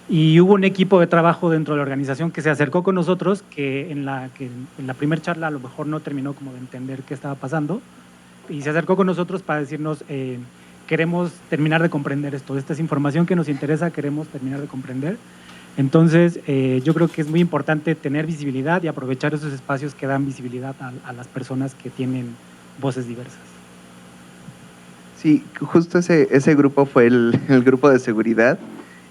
Y hubo un equipo de trabajo dentro de la organización que se acercó con nosotros, que en la primera charla a lo mejor no terminó como de entender qué estaba pasando, y se acercó con nosotros para decirnos, queremos terminar de comprender esto, esta es información que nos interesa, queremos terminar de comprender. Entonces, yo creo que es muy importante tener visibilidad y aprovechar esos espacios que dan visibilidad a las personas que tienen voces diversas. Sí, justo ese grupo fue el grupo de seguridad.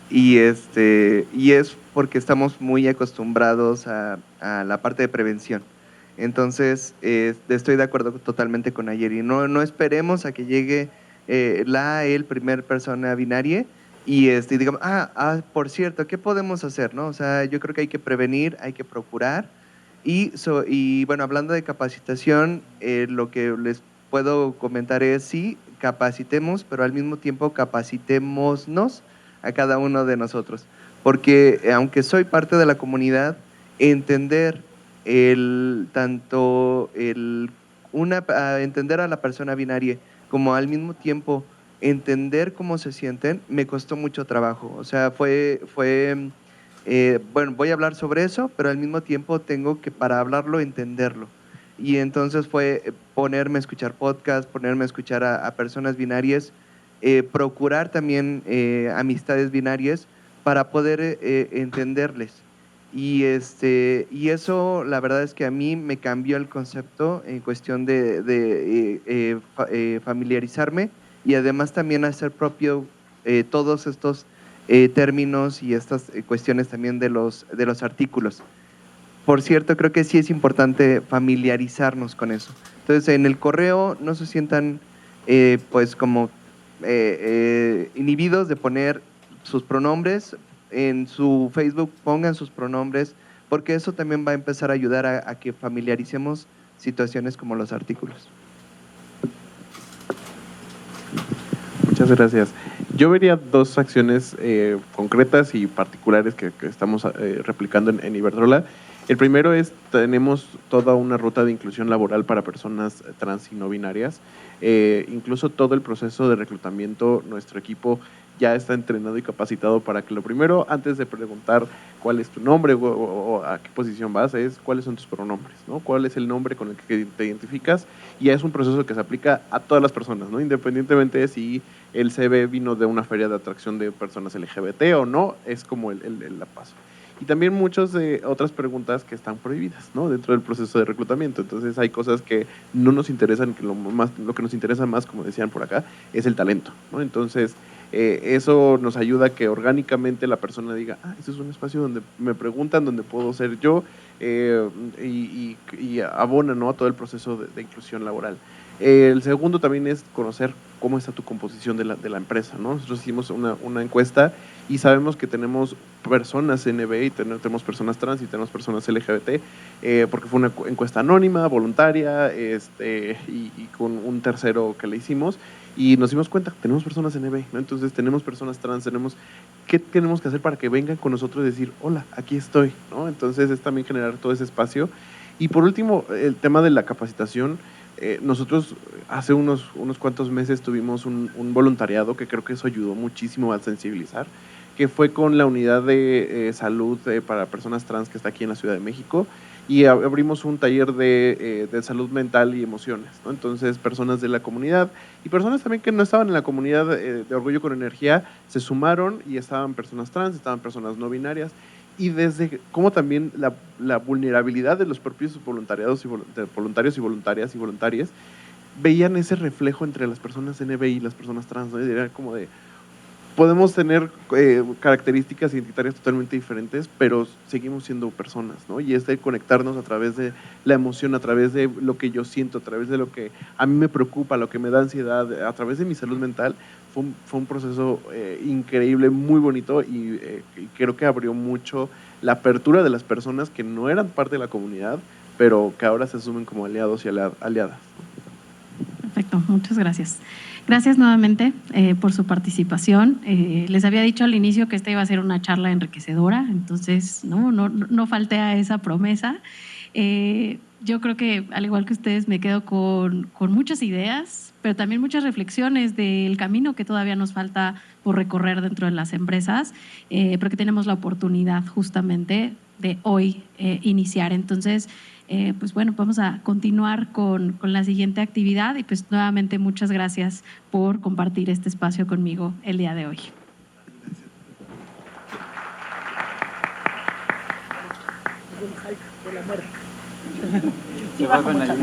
y es porque estamos muy acostumbrados a la parte de prevención. Entonces, estoy de acuerdo totalmente con Nayeli. No esperemos a que llegue el primer persona binaria y digamos, por cierto, ¿qué podemos hacer? ¿No? O sea, yo creo que hay que prevenir, hay que procurar. Y bueno, hablando de capacitación, lo que les puedo comentar es sí, capacitemos, pero al mismo tiempo capacitémonos a cada uno de nosotros. Porque aunque soy parte de la comunidad, entender entender a la persona binaria como al mismo tiempo entender cómo se sienten, me costó mucho trabajo. O sea, bueno, voy a hablar sobre eso, pero al mismo tiempo tengo que, para hablarlo, entenderlo. Y entonces fue ponerme a escuchar podcasts, ponerme a escuchar a personas binarias, procurar también amistades binarias para poder entenderles. Y eso, la verdad es que a mí me cambió el concepto en cuestión de familiarizarme y además también hacer propio todos estos términos y estas cuestiones también de los artículos. Por cierto, creo que sí es importante familiarizarnos con eso. Entonces, en el correo no se sientan pues como inhibidos de poner sus pronombres. En su Facebook pongan sus pronombres, porque eso también va a empezar a ayudar a que familiaricemos situaciones como los artículos. Muchas gracias. Yo vería dos acciones concretas y particulares que estamos replicando en Iberdrola. El primero es, tenemos toda una ruta de inclusión laboral para personas trans y no binarias. Incluso todo el proceso de reclutamiento, nuestro equipo ya está entrenado y capacitado para que lo primero, antes de preguntar cuál es tu nombre o a qué posición vas, es cuáles son tus pronombres, ¿no? Cuál es el nombre con el que te identificas, y ya es un proceso que se aplica a todas las personas, ¿no? Independientemente de si el CV vino de una feria de atracción de personas LGBT o no, es como el paso. Y también muchas de otras preguntas que están prohibidas, ¿no? Dentro del proceso de reclutamiento. Entonces hay cosas que no nos interesan, que lo que nos interesa más, como decían por acá, es el talento, ¿no? Entonces eso nos ayuda a que orgánicamente la persona diga, este es un espacio donde me preguntan, donde puedo ser yo, y abona, ¿no?, a todo el proceso de inclusión laboral. El segundo también es conocer cómo está tu composición de la empresa, ¿no? Nosotros hicimos una encuesta y sabemos que tenemos personas NB y tenemos personas trans y tenemos personas LGBT, porque fue una encuesta anónima, voluntaria, y con un tercero que le hicimos, y nos dimos cuenta que tenemos personas NB, ¿no? Entonces tenemos personas trans, ¿qué tenemos que hacer para que vengan con nosotros y decir, hola, aquí estoy, ¿no? Entonces es también generar todo ese espacio. Y por último, el tema de la capacitación. Nosotros hace unos cuantos meses tuvimos un voluntariado que creo que eso ayudó muchísimo a sensibilizar, que fue con la unidad de salud para personas trans que está aquí en la Ciudad de México, y abrimos un taller de salud mental y emociones, ¿no? Entonces personas de la comunidad y personas también que no estaban en la comunidad de Orgullo con Energía se sumaron, y estaban personas trans, estaban personas no binarias, y desde cómo también la vulnerabilidad de los propios voluntarios y voluntarias y voluntarias veían ese reflejo entre las personas NBI y las personas trans, ¿no? Y era como de, podemos tener características identitarias totalmente diferentes, pero seguimos siendo personas, ¿no? Y es de conectarnos a través de la emoción, a través de lo que yo siento, a través de lo que a mí me preocupa, lo que me da ansiedad, a través de mi salud mental. Fue un proceso increíble, muy bonito, y creo que abrió mucho la apertura de las personas que no eran parte de la comunidad, pero que ahora se asumen como aliados y aliadas. Perfecto, muchas gracias. Gracias nuevamente por su participación. Les había dicho al inicio que esta iba a ser una charla enriquecedora, entonces no falté a esa promesa. Yo creo que, al igual que ustedes, me quedo con muchas ideas, pero también muchas reflexiones del camino que todavía nos falta por recorrer dentro de las empresas, porque tenemos la oportunidad justamente de hoy iniciar. Entonces, pues bueno, vamos a continuar con la siguiente actividad, y pues nuevamente muchas gracias por compartir este espacio conmigo el día de hoy. Sí, bajo mucho.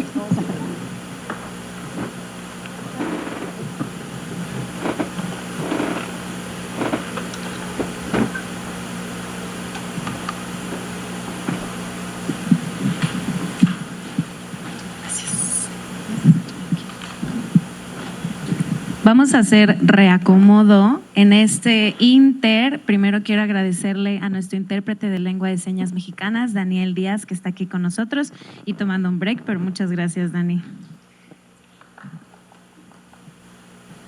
Vamos a hacer reacomodo en este inter. Primero quiero agradecerle a nuestro intérprete de lengua de señas mexicanas, Daniel Díaz, que está aquí con nosotros y tomando un break, pero muchas gracias, Dani.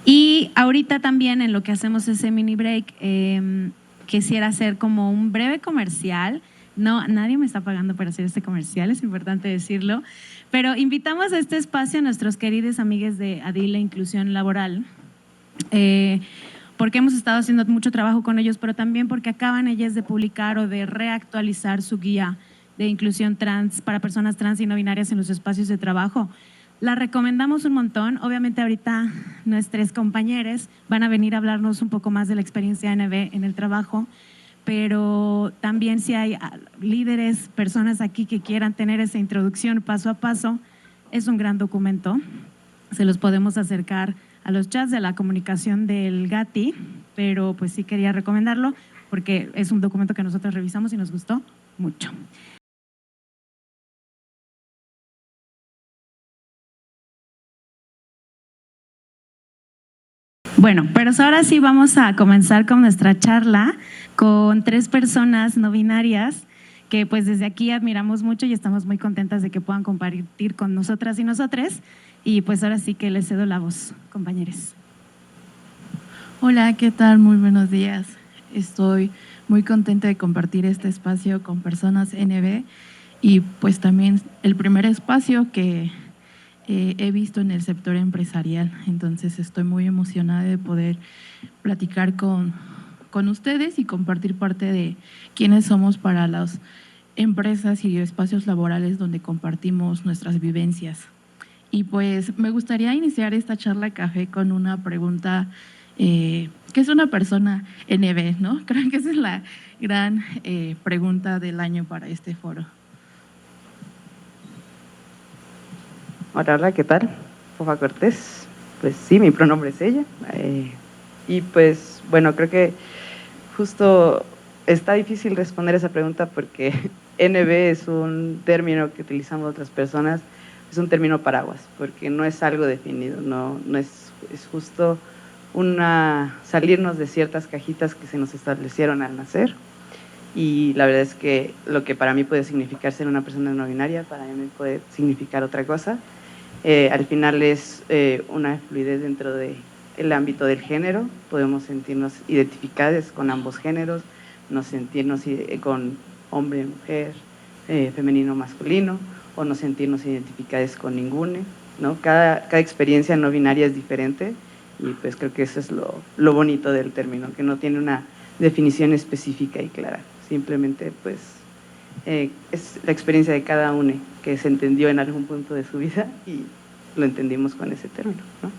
Y ahorita también en lo que hacemos ese mini break, quisiera hacer como un breve comercial. No, nadie me está pagando para hacer este comercial, es importante decirlo, pero invitamos a este espacio a nuestros queridos amigos de Adile Inclusión Laboral, porque hemos estado haciendo mucho trabajo con ellos, pero también porque acaban ellas de publicar o de reactualizar su guía de inclusión trans para personas trans y no binarias en los espacios de trabajo. La recomendamos un montón. Obviamente ahorita nuestros compañeros van a venir a hablarnos un poco más de la experiencia NB en el trabajo, pero también si hay líderes, personas aquí que quieran tener esa introducción paso a paso, es un gran documento. Se los podemos acercar a los chats de la comunicación del GATI, pero pues sí quería recomendarlo porque es un documento que nosotros revisamos y nos gustó mucho. Bueno, pero ahora sí vamos a comenzar con nuestra charla con 3 personas no binarias que pues desde aquí admiramos mucho y estamos muy contentas de que puedan compartir con nosotras y nosotres. Y pues ahora sí que les cedo la voz, compañeros. Hola, ¿qué tal? Muy buenos días. Estoy muy contenta de compartir este espacio con personas NB y pues también el primer espacio que he visto en el sector empresarial. Entonces estoy muy emocionada de poder platicar con ustedes y compartir parte de quiénes somos para las empresas y espacios laborales donde compartimos nuestras vivencias. Y pues me gustaría iniciar esta charla café con una pregunta, ¿qué es una persona NB? ¿No? Creo que esa es la gran pregunta del año para este foro. Hola, ¿qué tal? Fofa Cortés. Pues sí, mi pronombre es ella. Y pues, bueno, creo que justo está difícil responder esa pregunta porque NB es un término que utilizamos otras personas, es un término paraguas, porque no es algo definido, no es justo salirnos de ciertas cajitas que se nos establecieron al nacer. Y la verdad es que lo que para mí puede significar ser una persona no binaria, para mí puede significar otra cosa. Al final es una fluidez dentro del ámbito del género, podemos sentirnos identificados con ambos géneros, no sentirnos con hombre, mujer, femenino, masculino, o no sentirnos identificados con ninguno, ¿no? Cada experiencia no binaria es diferente y pues creo que eso es lo bonito del término, que no tiene una definición específica y clara, simplemente pues es la experiencia de cada uno que se entendió en algún punto de su vida y lo entendimos con ese término, ¿no?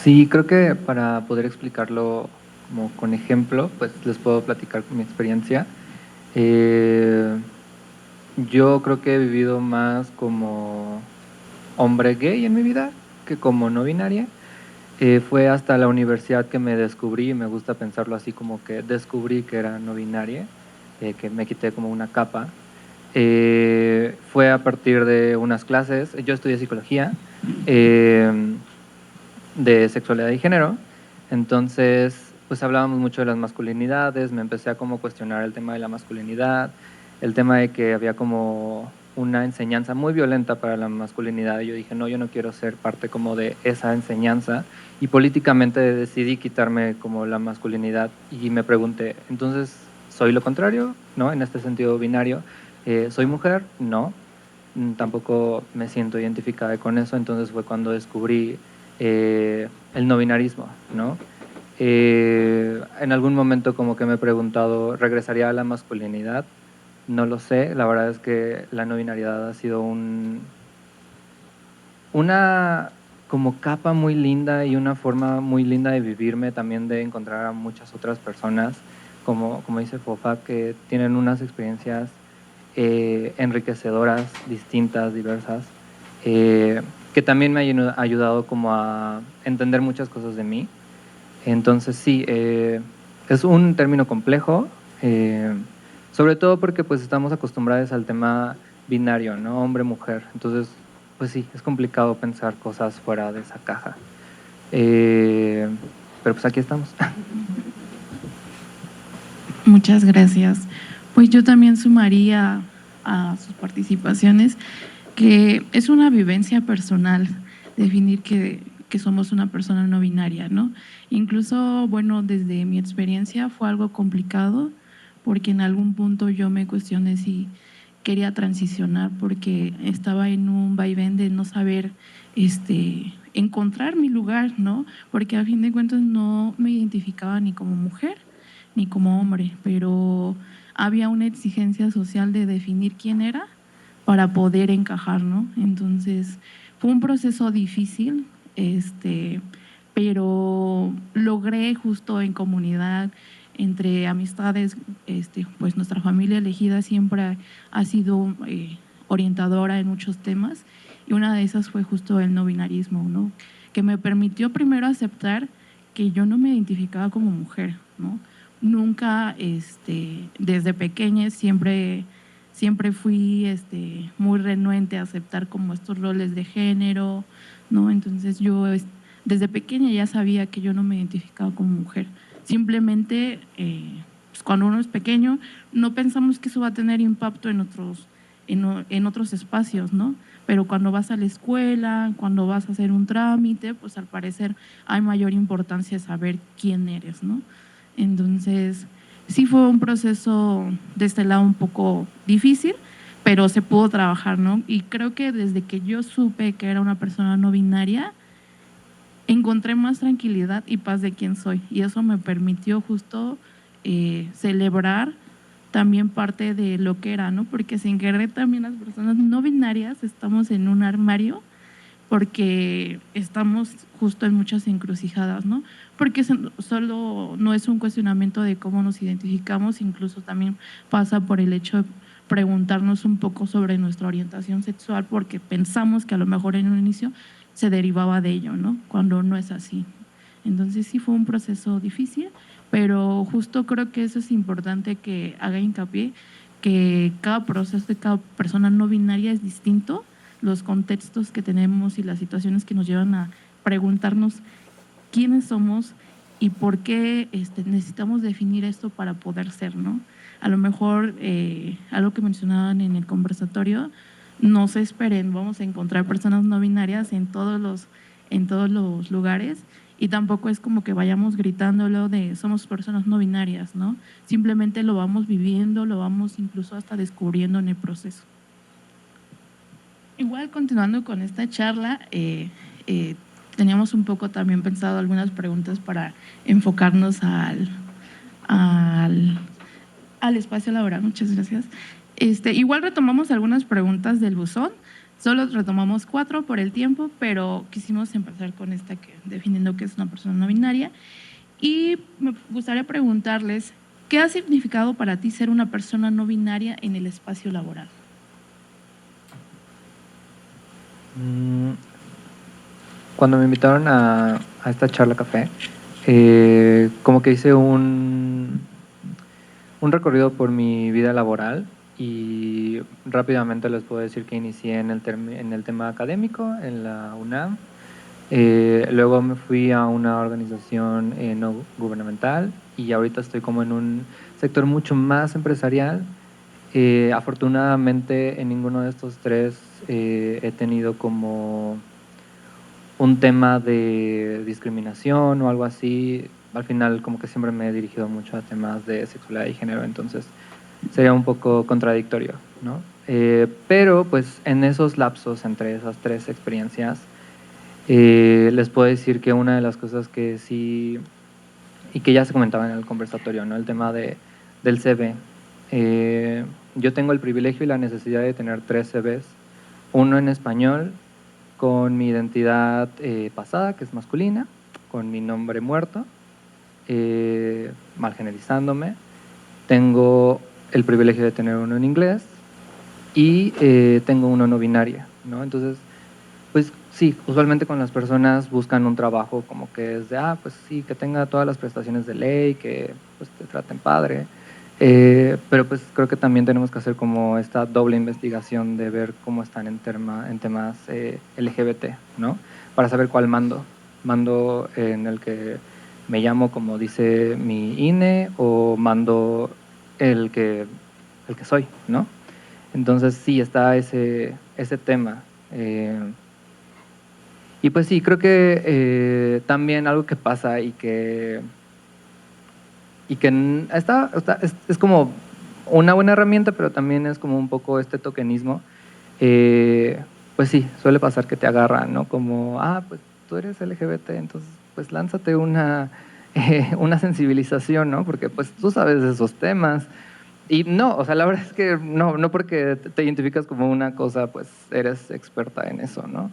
Sí, creo que para poder explicarlo como con ejemplo, pues les puedo platicar con mi experiencia. Yo creo que he vivido más como hombre gay en mi vida que como no binaria. Fue hasta la universidad que me descubrí, y me gusta pensarlo así, como que descubrí que era no binaria, que me quité como una capa. Fue a partir de unas clases, yo estudié psicología, de sexualidad y género, entonces pues hablábamos mucho de las masculinidades, me empecé a como cuestionar el tema de la masculinidad, el tema de que había como una enseñanza muy violenta para la masculinidad y yo dije, no, yo no quiero ser parte como de esa enseñanza y políticamente decidí quitarme como la masculinidad y me pregunté, entonces, ¿soy lo contrario? ¿No? En este sentido binario, ¿soy mujer? No, tampoco me siento identificada con eso, entonces fue cuando descubrí el no binarismo, ¿no? En algún momento como que me he preguntado, ¿regresaría a la masculinidad? No lo sé, la verdad es que la no binariedad ha sido una como capa muy linda y una forma muy linda de vivirme, también de encontrar a muchas otras personas, como dice Fofa, que tienen unas experiencias enriquecedoras, distintas, diversas, que también me ha ayudado como a entender muchas cosas de mí. Entonces sí, es un término complejo, sobre todo porque pues estamos acostumbrados al tema binario, ¿no? Hombre-mujer. Entonces pues sí, es complicado pensar cosas fuera de esa caja. Pero pues aquí estamos. Muchas gracias. Pues yo también sumaría a sus participaciones que es una vivencia personal definir que somos una persona no binaria, ¿no? Incluso, bueno, desde mi experiencia fue algo complicado porque en algún punto yo me cuestioné si quería transicionar porque estaba en un vaivén de no saber encontrar mi lugar, ¿no? Porque a fin de cuentas no me identificaba ni como mujer ni como hombre, pero había una exigencia social de definir quién era para poder encajar, ¿no? Entonces, fue un proceso difícil, pero logré justo en comunidad, entre amistades, pues nuestra familia elegida siempre ha sido orientadora en muchos temas y una de esas fue justo el no binarismo, ¿no? Que me permitió primero aceptar que yo no me identificaba como mujer, ¿no? Nunca, desde pequeña siempre fui muy renuente a aceptar como estos roles de género, ¿no? Entonces yo desde pequeña ya sabía que yo no me identificaba como mujer. Simplemente, pues cuando uno es pequeño, no pensamos que eso va a tener impacto en otros espacios, ¿no? Pero cuando vas a la escuela, cuando vas a hacer un trámite, pues al parecer hay mayor importancia saber quién eres, ¿no? Entonces, sí fue un proceso de este lado un poco difícil, pero se pudo trabajar, ¿no? Y creo que desde que yo supe que era una persona no binaria, encontré más tranquilidad y paz de quién soy. Y eso me permitió justo celebrar también parte de lo que era, ¿no? Porque sin querer también las personas no binarias estamos en un armario porque estamos justo en muchas encrucijadas, ¿no? Porque solo no es un cuestionamiento de cómo nos identificamos, incluso también pasa por el hecho de preguntarnos un poco sobre nuestra orientación sexual porque pensamos que a lo mejor en un inicio se derivaba de ello, ¿no? Cuando no es así. Entonces sí fue un proceso difícil, pero justo creo que eso es importante que haga hincapié, que cada proceso de cada persona no binaria es distinto, los contextos que tenemos y las situaciones que nos llevan a preguntarnos quiénes somos y por qué necesitamos definir esto para poder ser, ¿no? A lo mejor algo que mencionaban en el conversatorio, no se esperen, vamos a encontrar personas no binarias en todos los lugares y tampoco es como que vayamos gritándolo de somos personas no binarias, ¿no? Simplemente lo vamos viviendo, lo vamos incluso hasta descubriendo en el proceso. Igual continuando con esta charla, teníamos un poco también pensado algunas preguntas para enfocarnos al espacio laboral. Muchas gracias. Igual retomamos algunas preguntas del buzón, solo retomamos 4 por el tiempo, pero quisimos empezar con esta definiendo qué es una persona no binaria. Y me gustaría preguntarles, ¿qué ha significado para ti ser una persona no binaria en el espacio laboral? Cuando me invitaron a esta charla café, como que hice un recorrido por mi vida laboral y rápidamente les puedo decir que inicié en el tema académico en la UNAM. Luego me fui a una organización no gubernamental y ahorita estoy como en un sector mucho más empresarial. Afortunadamente en ninguno de estos 3 he tenido como un tema de discriminación o algo así. Al final como que siempre me he dirigido mucho a temas de sexualidad y género, entonces sería un poco contradictorio, ¿no? Pero pues en esos lapsos entre esas 3 experiencias les puedo decir que una de las cosas que sí y que ya se comentaba en el conversatorio, ¿no? El tema del CV. Yo tengo el privilegio y la necesidad de tener 3 CVs, uno en español con mi identidad pasada, que es masculina, con mi nombre muerto, mal generalizándome. Tengo el privilegio de tener uno en inglés y tengo uno no binaria, ¿no? Entonces, pues sí, usualmente con las personas buscan un trabajo como que es de, pues sí, que tenga todas las prestaciones de ley, que pues te traten padre. Pero pues creo que también tenemos que hacer como esta doble investigación de ver cómo están en temas LGBT, ¿no? Para saber cuál mando en el que me llamo como dice mi INE o mando el que soy, ¿no? Entonces sí está ese tema. Y pues sí, creo que también algo que pasa y que es como una buena herramienta, pero también es como un poco este tokenismo. Pues sí, suele pasar que te agarran, ¿no? Como, pues tú eres LGBT, entonces pues lánzate una sensibilización, ¿no? Porque pues tú sabes de esos temas. Y no, o sea, la verdad es que no porque te identificas como una cosa, pues eres experta en eso, ¿no?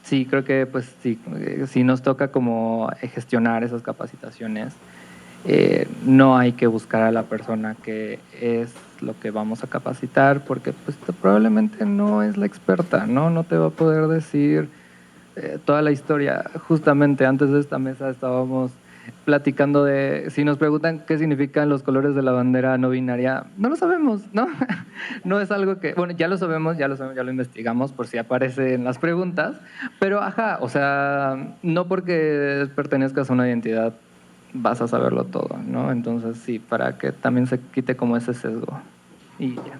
Sí, creo que pues sí nos toca como gestionar esas capacitaciones. No hay que buscar a la persona que es lo que vamos a capacitar porque pues probablemente no es la experta, ¿no? No te va a poder decir toda la historia. Justamente antes de esta mesa estábamos platicando de si nos preguntan qué significan los colores de la bandera no binaria, no lo sabemos, ¿no? No es algo que, bueno, ya lo sabemos, ya lo investigamos por si aparece en las preguntas, pero o sea, no porque pertenezcas a una identidad vas a saberlo todo, ¿no? Entonces sí, para que también se quite como ese sesgo. Y ya.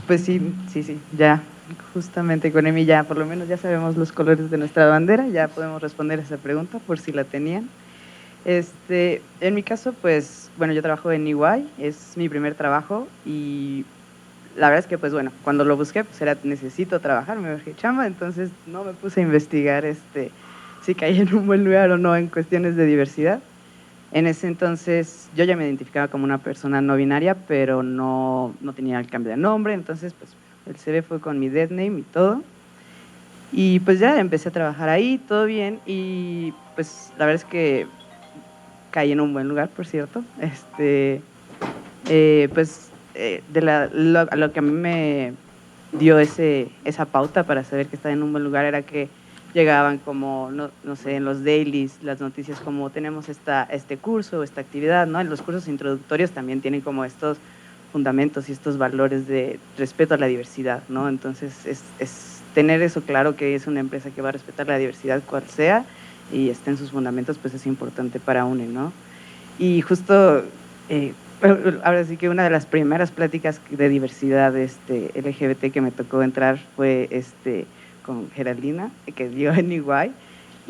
Pues sí, ya. Justamente con Emi ya por lo menos ya sabemos los colores de nuestra bandera, ya podemos responder esa pregunta por si la tenían. En mi caso, pues, bueno, yo trabajo en EY, es mi primer trabajo y la verdad es que, pues, bueno, cuando lo busqué, pues era necesito trabajar, me urgí chamba, entonces no me puse a investigar si caí en un buen lugar o no en cuestiones de diversidad. En ese entonces yo ya me identificaba como una persona no binaria, pero no tenía el cambio de nombre, entonces, pues, el CV fue con mi dead name y todo. Y pues ya empecé a trabajar ahí, todo bien. Y pues la verdad es que caí en un buen lugar, por cierto. Lo que a mí me dio esa pauta para saber que estaba en un buen lugar era que llegaban como, no sé, en los dailies, las noticias como tenemos este curso, esta actividad, ¿no? En los cursos introductorios también tienen como estos fundamentos y estos valores de respeto a la diversidad, ¿no? Entonces, es tener eso claro, que es una empresa que va a respetar la diversidad cual sea y está en sus fundamentos, pues es importante para UNE, ¿no? Y justo, ahora sí que una de las primeras pláticas de diversidad LGBT que me tocó entrar fue con Geraldina, que dio en EY.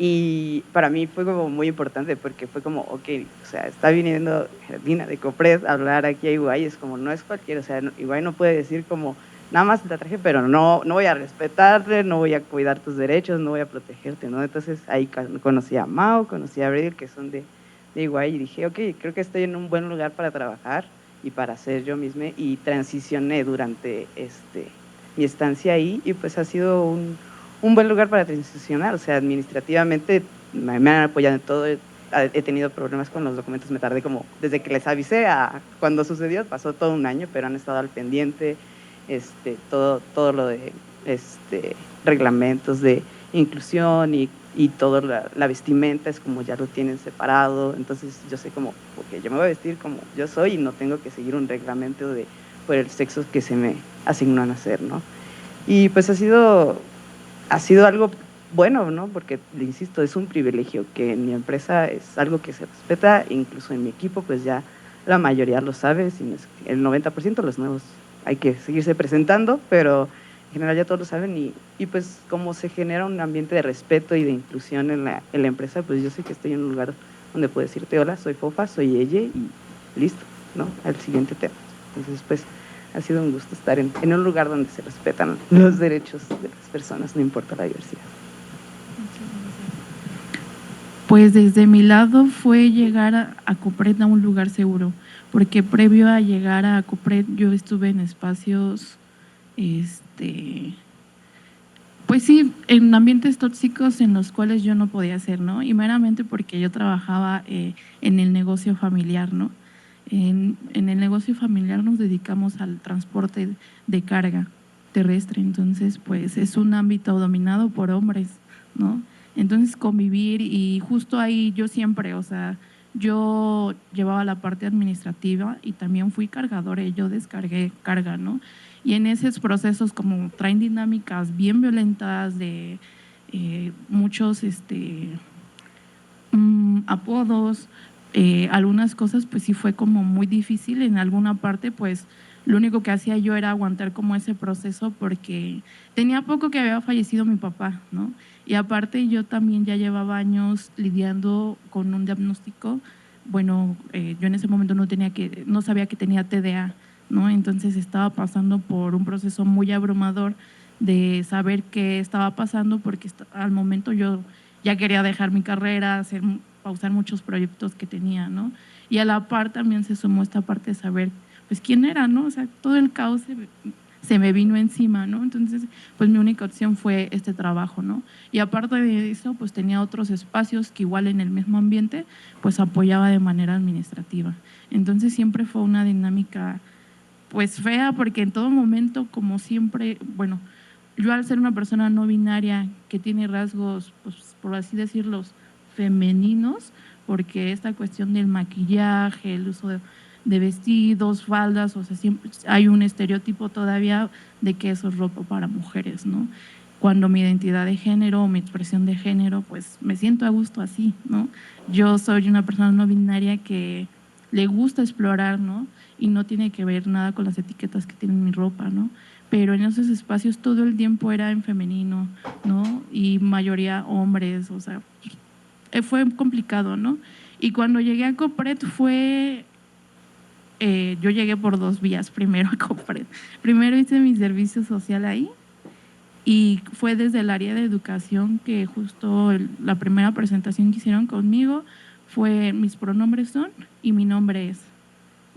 Y para mí fue como muy importante porque fue como, ok, o sea, está viniendo Geraldina de Copred a hablar aquí a EY, es como, no es cualquiera, o sea, EY no puede decir como, nada más la traje, pero no voy a respetarte, no voy a cuidar tus derechos, no voy a protegerte, ¿no? Entonces ahí conocí a Mao, conocí a Bredel, que son de EY, y dije, ok, creo que estoy en un buen lugar para trabajar y para ser yo misma, y transicioné durante mi estancia ahí, y pues ha sido un buen lugar para transicionar, o sea, administrativamente me han apoyado en todo, he tenido problemas con los documentos, me tardé como, desde que les avisé a cuando sucedió, pasó todo un año, pero han estado al pendiente, todo lo de reglamentos de inclusión y toda la vestimenta es como ya lo tienen separado, entonces yo sé como, porque yo me voy a vestir como yo soy y no tengo que seguir un reglamento por el sexo que se me asignó a nacer, ¿no? Y pues ha sido algo bueno, ¿no? Porque, le insisto, es un privilegio que en mi empresa es algo que se respeta, incluso en mi equipo, pues ya la mayoría lo sabe, si no es el 90%, los nuevos hay que seguirse presentando, pero en general ya todos lo saben y pues como se genera un ambiente de respeto y de inclusión en la empresa, pues yo sé que estoy en un lugar donde puedo decirte, hola, soy Fofa, soy ella y listo, ¿no? Al siguiente tema. Entonces, pues, ha sido un gusto estar en un lugar donde se respetan los derechos de las personas, no importa la diversidad. Pues desde mi lado fue llegar a Copred a un lugar seguro, porque previo a llegar a Copred yo estuve en espacios, pues sí, en ambientes tóxicos en los cuales yo no podía hacer, ¿no? Y meramente porque yo trabajaba en el negocio familiar, ¿no? En el negocio familiar nos dedicamos al transporte de carga terrestre, entonces pues es un ámbito dominado por hombres, ¿no? Entonces convivir y justo ahí yo siempre, o sea, yo llevaba la parte administrativa y también fui cargadora y yo descargué carga, ¿no? Y en esos procesos, como traen dinámicas bien violentas de muchos apodos, algunas cosas, pues sí fue como muy difícil. En alguna parte, pues lo único que hacía yo era aguantar como ese proceso porque tenía poco que había fallecido mi papá, ¿no? Y aparte yo también ya llevaba años lidiando con un diagnóstico. Bueno, yo en ese momento no sabía que tenía TDA, ¿no? Entonces estaba pasando por un proceso muy abrumador de saber qué estaba pasando, porque al momento yo ya quería dejar mi carrera, pausar muchos proyectos que tenía, ¿no? Y a la par también se sumó esta parte de saber pues quién era, ¿no? O sea, todo el caos se me vino encima, ¿no? Entonces, pues mi única opción fue este trabajo, ¿no? Y aparte de eso, pues tenía otros espacios que igual en el mismo ambiente, pues apoyaba de manera administrativa. Entonces siempre fue una dinámica pues fea, porque en todo momento, como siempre, bueno, yo al ser una persona no binaria que tiene rasgos, pues por así decirlo, femeninos, porque esta cuestión del maquillaje, el uso de vestidos, faldas, o sea, siempre hay un estereotipo todavía de que eso es ropa para mujeres, ¿no? Cuando mi identidad de género o mi expresión de género, pues me siento a gusto así, ¿no? Yo soy una persona no binaria que le gusta explorar, ¿no? Y no tiene que ver nada con las etiquetas que tiene mi ropa, ¿no? Pero en esos espacios todo el tiempo era en femenino, ¿no? Y mayoría hombres, o sea, fue complicado, ¿no? Y cuando llegué a Copret yo llegué por dos vías primero a Copret. Primero hice mi servicio social ahí y fue desde el área de educación que justo la primera presentación que hicieron conmigo fue mis pronombres son y mi nombre es,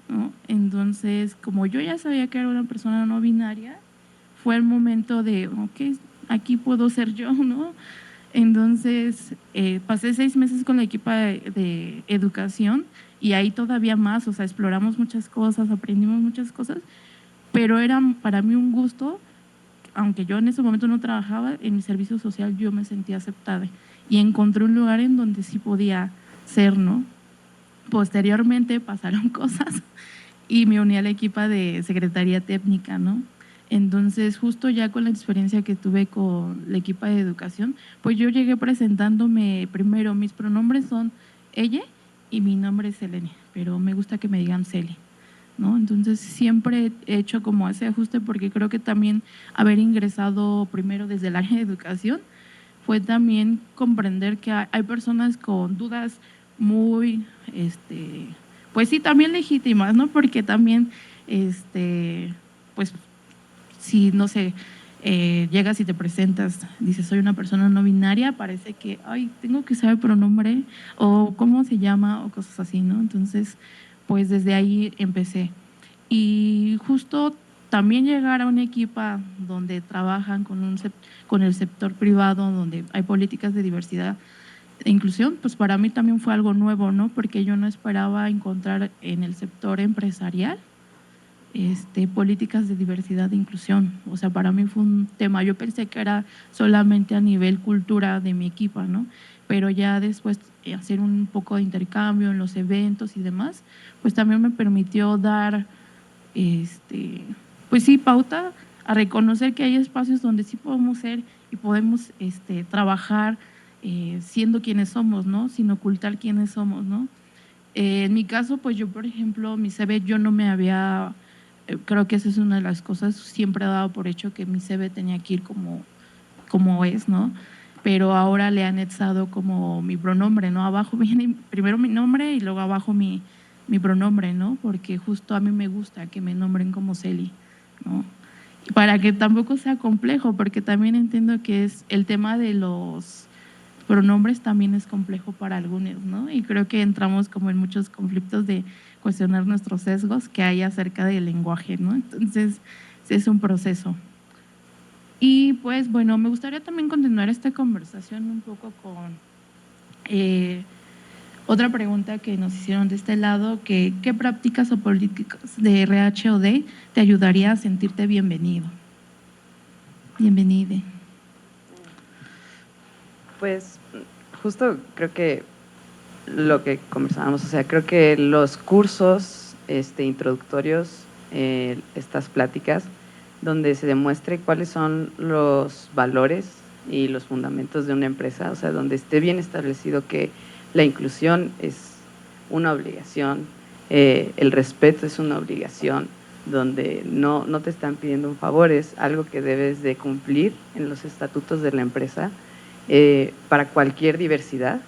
¿no? Entonces, como yo ya sabía que era una persona no binaria, fue el momento de, ok, aquí puedo ser yo, ¿no? Entonces, pasé 6 meses con la equipa de educación y ahí todavía más, o sea, exploramos muchas cosas, aprendimos muchas cosas, pero era para mí un gusto, aunque yo en ese momento no trabajaba, en mi servicio social yo me sentía aceptada y encontré un lugar en donde sí podía ser, ¿no? Posteriormente pasaron cosas y me uní a la equipa de secretaría técnica, ¿no? Entonces, justo ya con la experiencia que tuve con la equipa de educación, pues yo llegué presentándome primero, mis pronombres son ella y mi nombre es Selene, pero me gusta que me digan Celi, ¿no? Entonces, siempre he hecho como ese ajuste porque creo que también haber ingresado primero desde el área de educación fue también comprender que hay personas con dudas muy, pues sí, también legítimas, ¿no? Porque también, pues, si, no sé, llegas y te presentas, dices, soy una persona no binaria, parece que, ay, tengo que saber pronombre o cómo se llama o cosas así, ¿no? Entonces, pues desde ahí empecé. Y justo también llegar a una equipa donde trabajan con el sector privado, donde hay políticas de diversidad e inclusión, pues para mí también fue algo nuevo, ¿no? Porque yo no esperaba encontrar en el sector empresarial políticas de diversidad e inclusión. O sea, para mí fue un tema, yo pensé que era solamente a nivel cultura de mi equipa, ¿no? Pero ya después hacer un poco de intercambio en los eventos y demás, pues también me permitió dar, pues sí, pauta a reconocer que hay espacios donde sí podemos ser y podemos trabajar siendo quienes somos, ¿no? Sin ocultar quiénes somos, ¿no? En mi caso, pues yo, por ejemplo, mi CV yo no me había... Creo que esa es una de las cosas, siempre he dado por hecho que mi CV tenía que ir como es, ¿no? Pero ahora le he anexado como mi pronombre, ¿no? Abajo viene primero mi nombre y luego abajo mi pronombre, ¿no? Porque justo a mí me gusta que me nombren como Celi, ¿no? Y para que tampoco sea complejo, porque también entiendo que es el tema de los pronombres también es complejo para algunos, ¿no? Y creo que entramos como en muchos conflictos de cuestionar nuestros sesgos que hay acerca del lenguaje, ¿no? Entonces, es un proceso. Y pues, bueno, me gustaría también continuar esta conversación un poco con otra pregunta que nos hicieron de este lado, que ¿qué prácticas o políticas de RH o DEI te ayudaría a sentirte bienvenido? Bienvenide. Pues justo creo que lo que conversábamos, o sea, creo que los cursos introductorios, estas pláticas, donde se demuestre cuáles son los valores y los fundamentos de una empresa, o sea, donde esté bien establecido que la inclusión es una obligación, el respeto es una obligación, donde no te están pidiendo un favor, es algo que debes de cumplir en los estatutos de la empresa. Para cualquier diversidad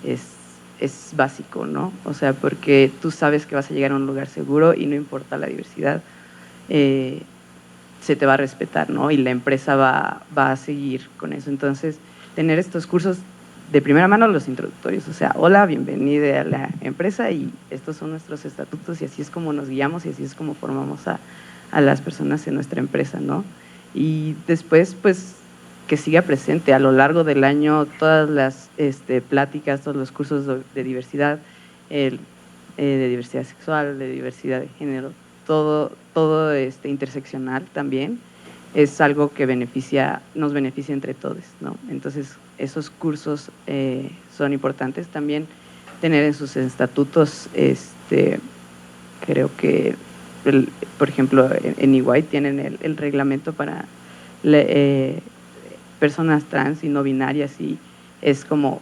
es básico, ¿no? O sea, porque tú sabes que vas a llegar a un lugar seguro y no importa la diversidad, se te va a respetar, ¿no? Y la empresa va a seguir con eso. Entonces, tener estos cursos de primera mano, los introductorios, o sea, hola, bienvenida a la empresa y estos son nuestros estatutos y así es como nos guiamos y así es como formamos a las personas en nuestra empresa, ¿no? Y después, pues, que siga presente a lo largo del año todas las pláticas, todos los cursos de diversidad, de diversidad sexual, de diversidad de género, todo interseccional también, es algo que nos beneficia entre todos, ¿no? Entonces, esos cursos son importantes también tener en sus estatutos, creo que, por ejemplo, en EY tienen el reglamento para personas trans y no binarias y es como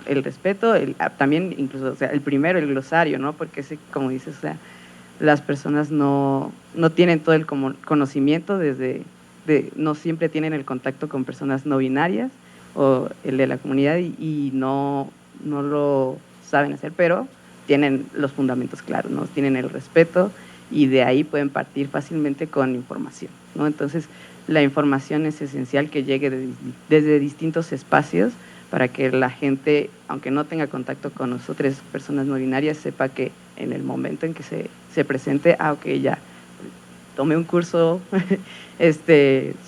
el respeto, también incluso, o sea, el primero, el glosario, ¿no? Porque como dices, o sea, las personas no tienen todo el conocimiento no siempre tienen el contacto con personas no binarias o el de la comunidad y no lo saben hacer, pero tienen los fundamentos claros, ¿no? Tienen el respeto y de ahí pueden partir fácilmente con información, ¿no? Entonces, la información es esencial que llegue desde distintos espacios para que la gente, aunque no tenga contacto con nosotros, personas no binarias, sepa que en el momento en que se presente, ok, ya tomé un curso,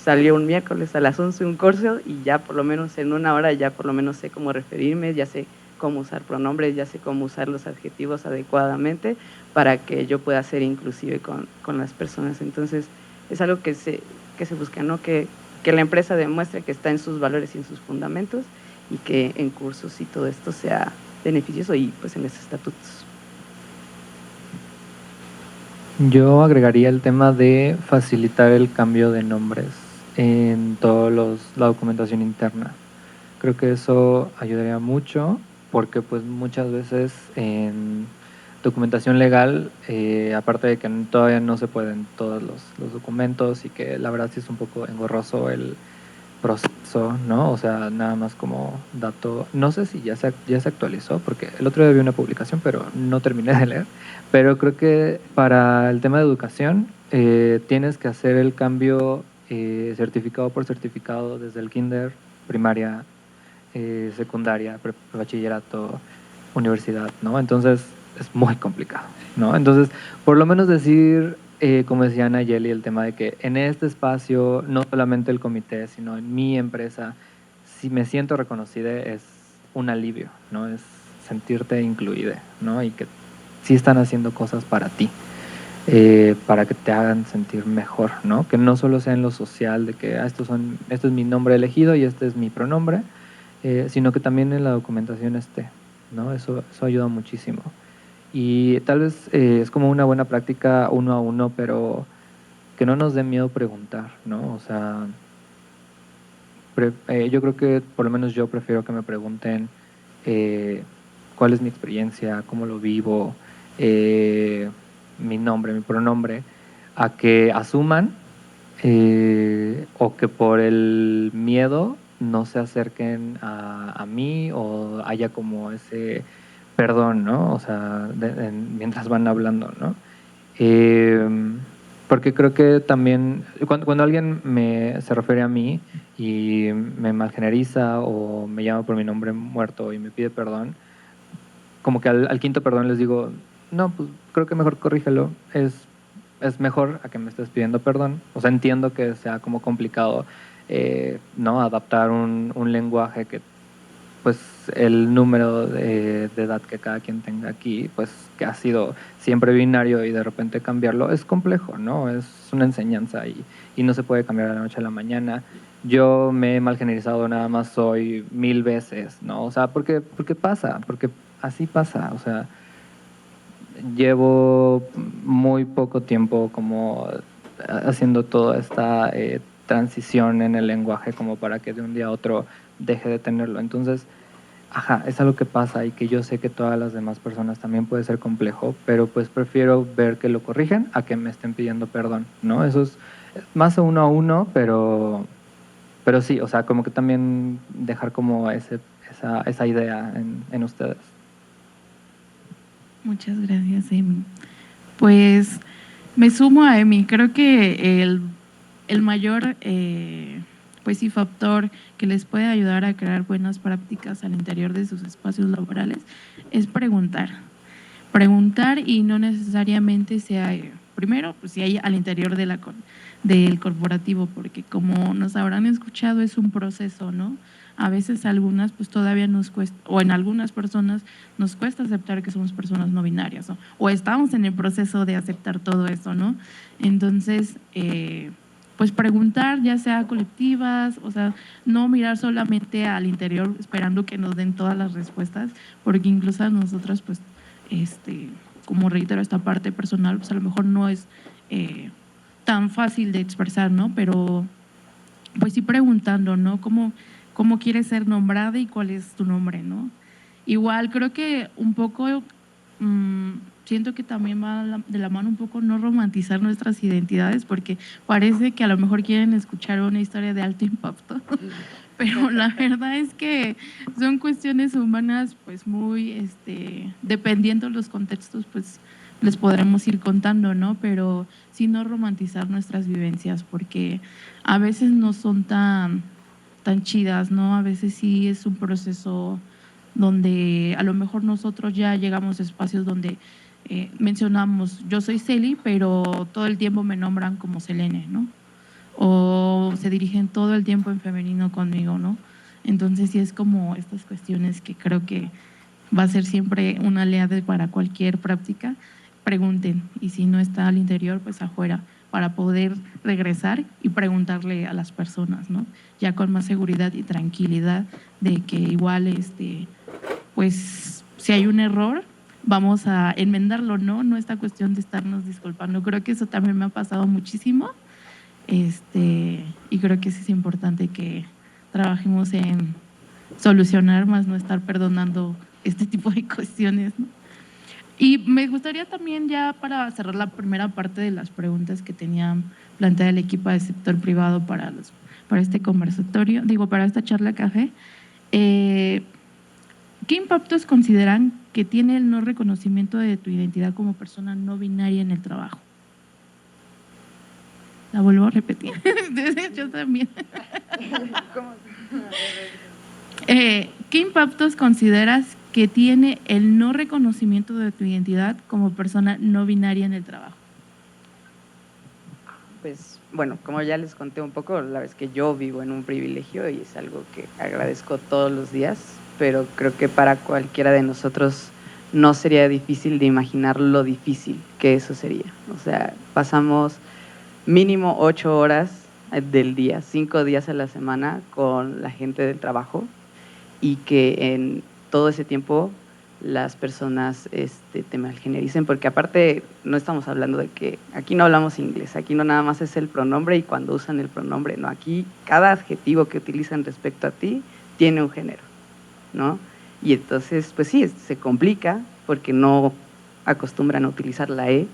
salió un miércoles a las 11 un curso y ya por lo menos en una hora ya por lo menos sé cómo referirme, ya sé cómo usar pronombres, ya sé cómo usar los adjetivos adecuadamente para que yo pueda ser inclusive con las personas. Entonces, es algo que se busca, ¿no? Que la empresa demuestre que está en sus valores y en sus fundamentos y que en cursos y todo esto sea beneficioso y pues en los estatutos. Yo agregaría el tema de facilitar el cambio de nombres en toda la documentación interna. Creo que eso ayudaría mucho porque pues muchas veces en documentación legal, aparte de que todavía no se pueden todos los documentos y que la verdad sí es un poco engorroso el proceso, ¿no? O sea, nada más como dato, no sé si ya se actualizó, porque el otro día vi una publicación, pero no terminé de leer, pero creo que para el tema de educación tienes que hacer el cambio certificado por certificado desde el kinder, primaria, secundaria, bachillerato, universidad, ¿no? Entonces es muy complicado, ¿no? Entonces, por lo menos decir, como decía Nayeli, el tema de que en este espacio, no solamente el comité, sino en mi empresa, si me siento reconocida es un alivio, ¿no? Es sentirte incluida, ¿no? Y que sí están haciendo cosas para ti, para que te hagan sentir mejor, ¿no? Que no solo sea en lo social, de que este es mi nombre elegido y este es mi pronombre, sino que también en la documentación esté, ¿no? Eso ayuda muchísimo. Y tal vez es como una buena práctica uno a uno, pero que no nos dé miedo preguntar, ¿no? O sea, yo creo que por lo menos yo prefiero que me pregunten cuál es mi experiencia, cómo lo vivo, mi nombre, mi pronombre, a que asuman o que por el miedo no se acerquen a mí o haya como ese perdón, ¿no? O sea, mientras van hablando, ¿no? Porque creo que también cuando alguien se refiere a mí y me malgeneriza o me llama por mi nombre muerto y me pide perdón, como que al quinto perdón les digo, no, pues creo que mejor corrígelo, es mejor a que me estés pidiendo perdón. O sea, entiendo que sea como complicado, ¿no? Adaptar un lenguaje que pues el número de edad que cada quien tenga aquí, pues que ha sido siempre binario y de repente cambiarlo es complejo, ¿no? Es una enseñanza y no se puede cambiar de la noche a la mañana, yo me he malgenerizado nada más hoy 1000 veces, ¿no? O sea, porque pasa, porque así pasa, o sea, llevo muy poco tiempo como haciendo toda esta transición en el lenguaje como para que de un día a otro deje de tenerlo. Entonces, es algo que pasa y que yo sé que todas las demás personas también puede ser complejo, pero pues prefiero ver que lo corrigen a que me estén pidiendo perdón, ¿no? Eso es más uno a uno, pero sí, o sea, como que también dejar como esa idea en ustedes. Muchas gracias, Emi. Pues me sumo a Emi. Creo que el mayor pues sí, factor que les puede ayudar a crear buenas prácticas al interior de sus espacios laborales es preguntar. Preguntar y no necesariamente sea, primero, pues si hay al interior del corporativo, porque como nos habrán escuchado es un proceso, ¿no? A veces algunas pues todavía nos cuesta, o en algunas personas nos cuesta aceptar que somos personas no binarias, ¿no? O estamos en el proceso de aceptar todo eso, ¿no? Entonces, pues preguntar, ya sea colectivas, o sea, no mirar solamente al interior esperando que nos den todas las respuestas, porque incluso a nosotras, pues, como reitero, esta parte personal, pues a lo mejor no es tan fácil de expresar, ¿no? Pero, pues sí preguntando, ¿no? ¿Cómo quieres ser nombrada y cuál es tu nombre, ¿no? Igual creo que un poco, siento que también va de la mano un poco no romantizar nuestras identidades, porque parece que a lo mejor quieren escuchar una historia de alto impacto, pero la verdad es que son cuestiones humanas pues muy, dependiendo de los contextos, pues les podremos ir contando, ¿no? Pero sí no romantizar nuestras vivencias, porque a veces no son tan chidas, ¿no? A veces sí es un proceso donde a lo mejor nosotros ya llegamos a espacios donde mencionamos, yo soy Celi, pero todo el tiempo me nombran como Selene, ¿no? O se dirigen todo el tiempo en femenino conmigo, ¿no? Entonces sí es como estas cuestiones que creo que va a ser siempre una aliada para cualquier práctica. Pregunten, y si no está al interior, pues afuera, para poder regresar y preguntarle a las personas, ¿no? Ya con más seguridad y tranquilidad de que igual, pues si hay un error, vamos a enmendarlo, ¿no? No esta cuestión de estarnos disculpando. Creo que eso también me ha pasado muchísimo, y creo que sí es importante que trabajemos en solucionar, más no estar perdonando este tipo de cuestiones, ¿no? Y me gustaría también, ya para cerrar la primera parte de las preguntas que tenían planteada el equipo de sector privado para este conversatorio, para esta charla café, ¿qué impactos consideran que tiene el no reconocimiento de tu identidad como persona no binaria en el trabajo? La vuelvo a repetir. Yo también. ¿Qué impactos consideras que tiene el no reconocimiento de tu identidad como persona no binaria en el trabajo? Pues bueno, como ya les conté un poco, la verdad es que yo vivo en un privilegio y es algo que agradezco todos los días, pero creo que para cualquiera de nosotros no sería difícil de imaginar lo difícil que eso sería. O sea, pasamos mínimo 8 horas del día, 5 días a la semana con la gente del trabajo, y que en todo ese tiempo las personas te malgenericen, porque aparte no estamos hablando de que aquí no hablamos inglés, aquí no nada más es el pronombre y cuando usan el pronombre, no, aquí cada adjetivo que utilizan respecto a ti tiene un género, ¿no? Y entonces, pues sí, se complica porque no acostumbran a utilizar la E,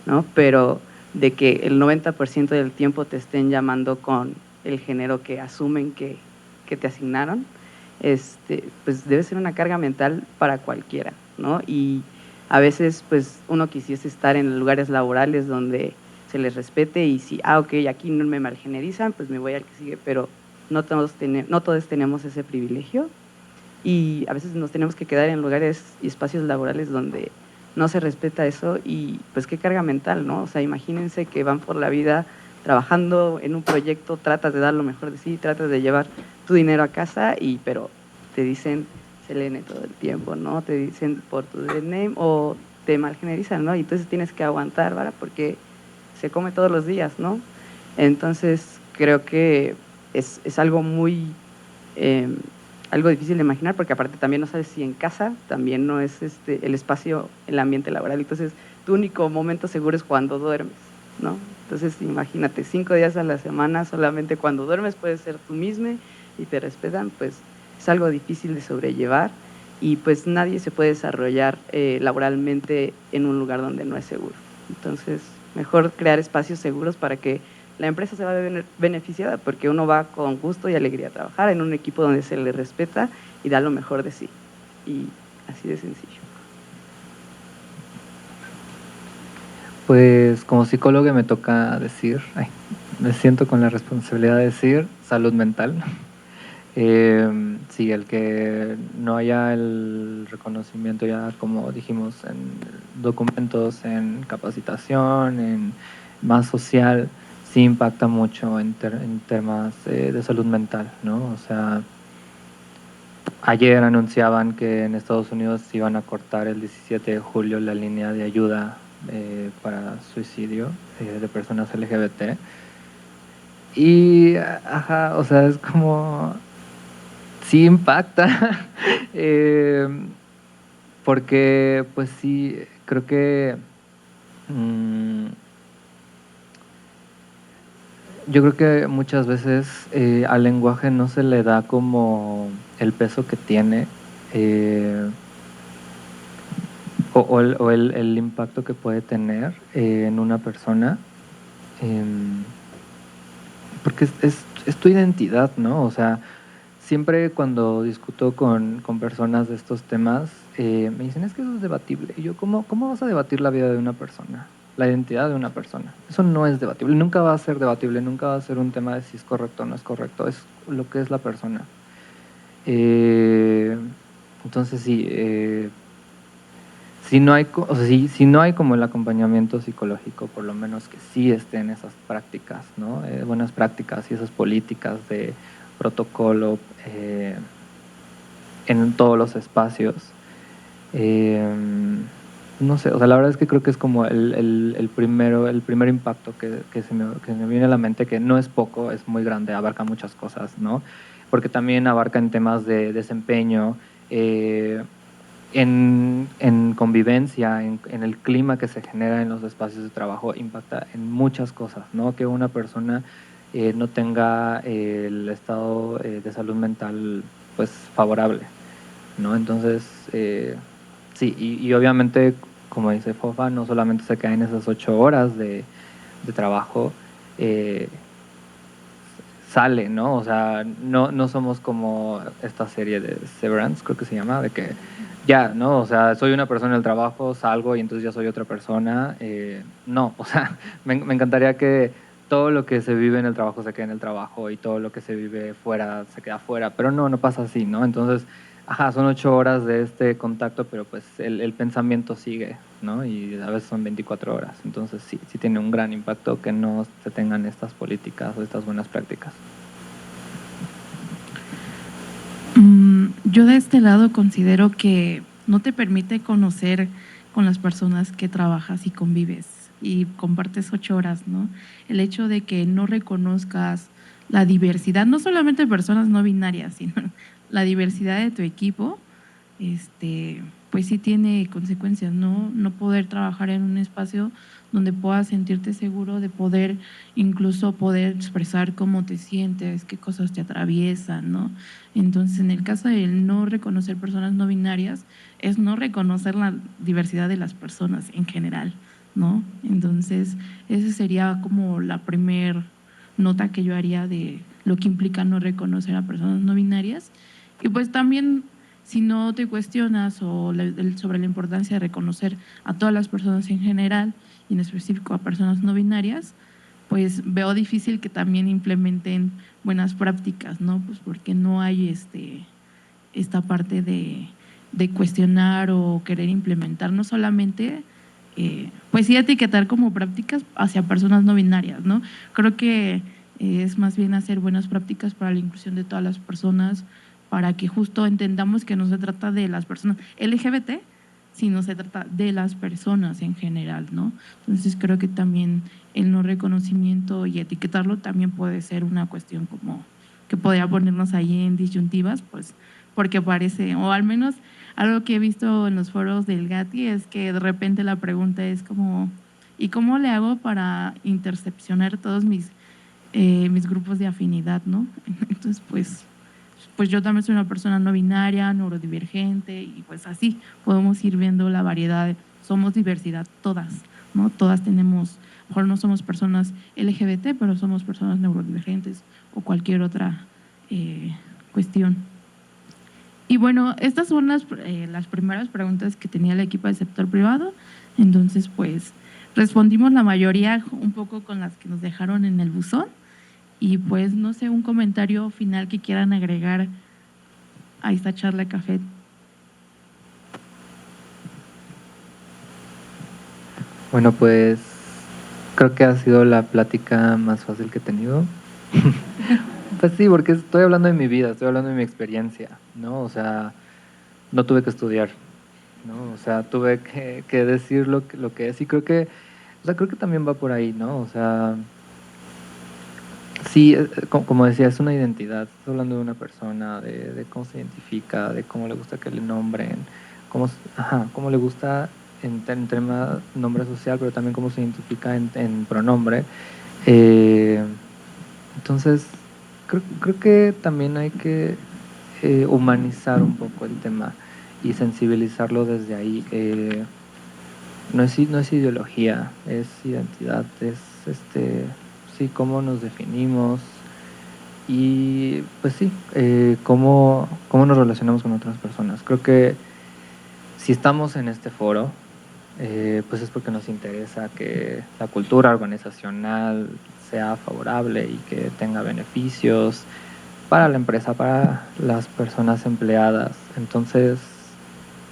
¿no? Pero de que el 90% del tiempo te estén llamando con el género que asumen que te asignaron, pues debe ser una carga mental para cualquiera, ¿no? Y a veces pues uno quisiese estar en lugares laborales donde se les respete y si, ok, aquí no me malgenerizan, pues me voy al que sigue, pero no todos tenemos ese privilegio y a veces nos tenemos que quedar en lugares y espacios laborales donde no se respeta eso y pues qué carga mental, ¿no? O sea, imagínense que van por la vida trabajando en un proyecto, tratas de dar lo mejor de sí, tratas de llevar tu dinero a casa, pero te dicen Selene todo el tiempo, ¿no? Te dicen por tu name o te malgenerizan, ¿no? Y entonces tienes que aguantar, ¿verdad? Porque se come todos los días, ¿no? Entonces creo que es algo muy, algo difícil de imaginar, porque aparte también no sabes si en casa también no es el espacio, el ambiente laboral. Entonces, tu único momento seguro es cuando duermes, ¿no? Entonces, imagínate, 5 días a la semana, solamente cuando duermes puedes ser tú mismo y te respetan, pues es algo difícil de sobrellevar y pues nadie se puede desarrollar laboralmente en un lugar donde no es seguro. Entonces, mejor crear espacios seguros para que la empresa se va a ver beneficiada, porque uno va con gusto y alegría a trabajar en un equipo donde se le respeta y da lo mejor de sí. Y así de sencillo. Pues como psicólogo me toca decir, me siento con la responsabilidad de decir salud mental. Sí, el que no haya el reconocimiento ya, como dijimos, en documentos, en capacitación, en más social, sí impacta mucho en temas de salud mental, ¿no? O sea, ayer anunciaban que en Estados Unidos iban a cortar el 17 de julio la línea de ayuda para suicidio de personas LGBT. Y, o sea, es como, sí impacta, porque pues sí, creo que yo creo que muchas veces al lenguaje no se le da como el peso que tiene o el impacto que puede tener en una persona, porque es tu identidad, ¿no? O sea, siempre cuando discuto con personas de estos temas, me dicen, es que eso es debatible. Y yo, ¿cómo vas a debatir la vida de una persona? La identidad de una persona. Eso no es debatible, nunca va a ser debatible, nunca va a ser un tema de si es correcto o no es correcto, es lo que es la persona. Entonces sí, si no hay como el acompañamiento psicológico, por lo menos que sí estén esas prácticas, ¿no? Buenas prácticas y esas políticas de protocolo en todos los espacios. No sé, o sea, la verdad es que creo que es como el primer impacto que se me viene a la mente, que no es poco, es muy grande, abarca muchas cosas, ¿no? Porque también abarca en temas de desempeño, en convivencia, en el clima que se genera en los espacios de trabajo, impacta en muchas cosas, ¿no? Que una persona no tenga el estado de salud mental pues favorable, ¿no? Entonces, sí, y obviamente, como dice Fofa, no solamente se caen esas 8 horas de trabajo, sale, ¿no? O sea, no somos como esta serie de Severance, creo que se llama, de que ya, ¿no? O sea, soy una persona en el trabajo, salgo y entonces ya soy otra persona. No, o sea, me encantaría que todo lo que se vive en el trabajo se quede en el trabajo y todo lo que se vive fuera se queda fuera, pero no pasa así, ¿no? Entonces, son 8 horas de este contacto, pero pues el pensamiento sigue, ¿no? Y a veces son 24 horas. Entonces sí tiene un gran impacto que no se tengan estas políticas o estas buenas prácticas. Yo de este lado considero que no te permite conocer con las personas que trabajas y convives y compartes 8 horas, ¿no? El hecho de que no reconozcas la diversidad, no solamente de personas no binarias, sino la diversidad de tu equipo, pues sí tiene consecuencias, ¿no? No poder trabajar en un espacio donde puedas sentirte seguro de poder, incluso poder expresar cómo te sientes, qué cosas te atraviesan, ¿no? Entonces, en el caso de no reconocer personas no binarias, es no reconocer la diversidad de las personas en general, ¿no? Entonces, esa sería como la primer nota que yo haría de lo que implica no reconocer a personas no binarias. Y pues también, si no te cuestionas sobre la importancia de reconocer a todas las personas en general y en específico a personas no binarias, pues veo difícil que también implementen buenas prácticas, ¿no? Pues porque no hay esta parte de cuestionar o querer implementar, no solamente, pues sí etiquetar como prácticas hacia personas no binarias, ¿no? Creo que es más bien hacer buenas prácticas para la inclusión de todas las personas, para que justo entendamos que no se trata de las personas LGBT, sino se trata de las personas en general, ¿no? Entonces creo que también el no reconocimiento y etiquetarlo también puede ser una cuestión como que podría ponernos ahí en disyuntivas, pues porque parece, o al menos algo que he visto en los foros del GATI es que de repente la pregunta es como, ¿y cómo le hago para intercepcionar todos mis grupos de afinidad, ¿no? Entonces, pues yo también soy una persona no binaria, neurodivergente, y pues así podemos ir viendo la variedad. Somos diversidad todas, ¿no? Todas tenemos, a lo mejor no somos personas LGBT, pero somos personas neurodivergentes o cualquier otra cuestión. Y bueno, estas son las primeras preguntas que tenía el equipo del sector privado. Entonces, pues respondimos la mayoría un poco con las que nos dejaron en el buzón. Y pues, no sé, un comentario final que quieran agregar a esta charla de café. Bueno, pues creo que ha sido la plática más fácil que he tenido. Pues sí, porque estoy hablando de mi vida, estoy hablando de mi experiencia, ¿no? O sea, no tuve que estudiar, ¿no? O sea, tuve que decir lo que es, y creo que también va por ahí, ¿no? O sea, sí, como decía, es una identidad, estoy hablando de una persona, de cómo se identifica, de cómo le gusta que le nombren, cómo le gusta en tema nombre social, pero también cómo se identifica en pronombre. Entonces, creo que también hay que humanizar un poco el tema y sensibilizarlo desde ahí. No es ideología, es identidad, es sí, cómo nos definimos y pues sí, cómo nos relacionamos con otras personas. Creo que si estamos en este foro, pues es porque nos interesa que la cultura organizacional sea favorable y que tenga beneficios para la empresa, para las personas empleadas. Entonces,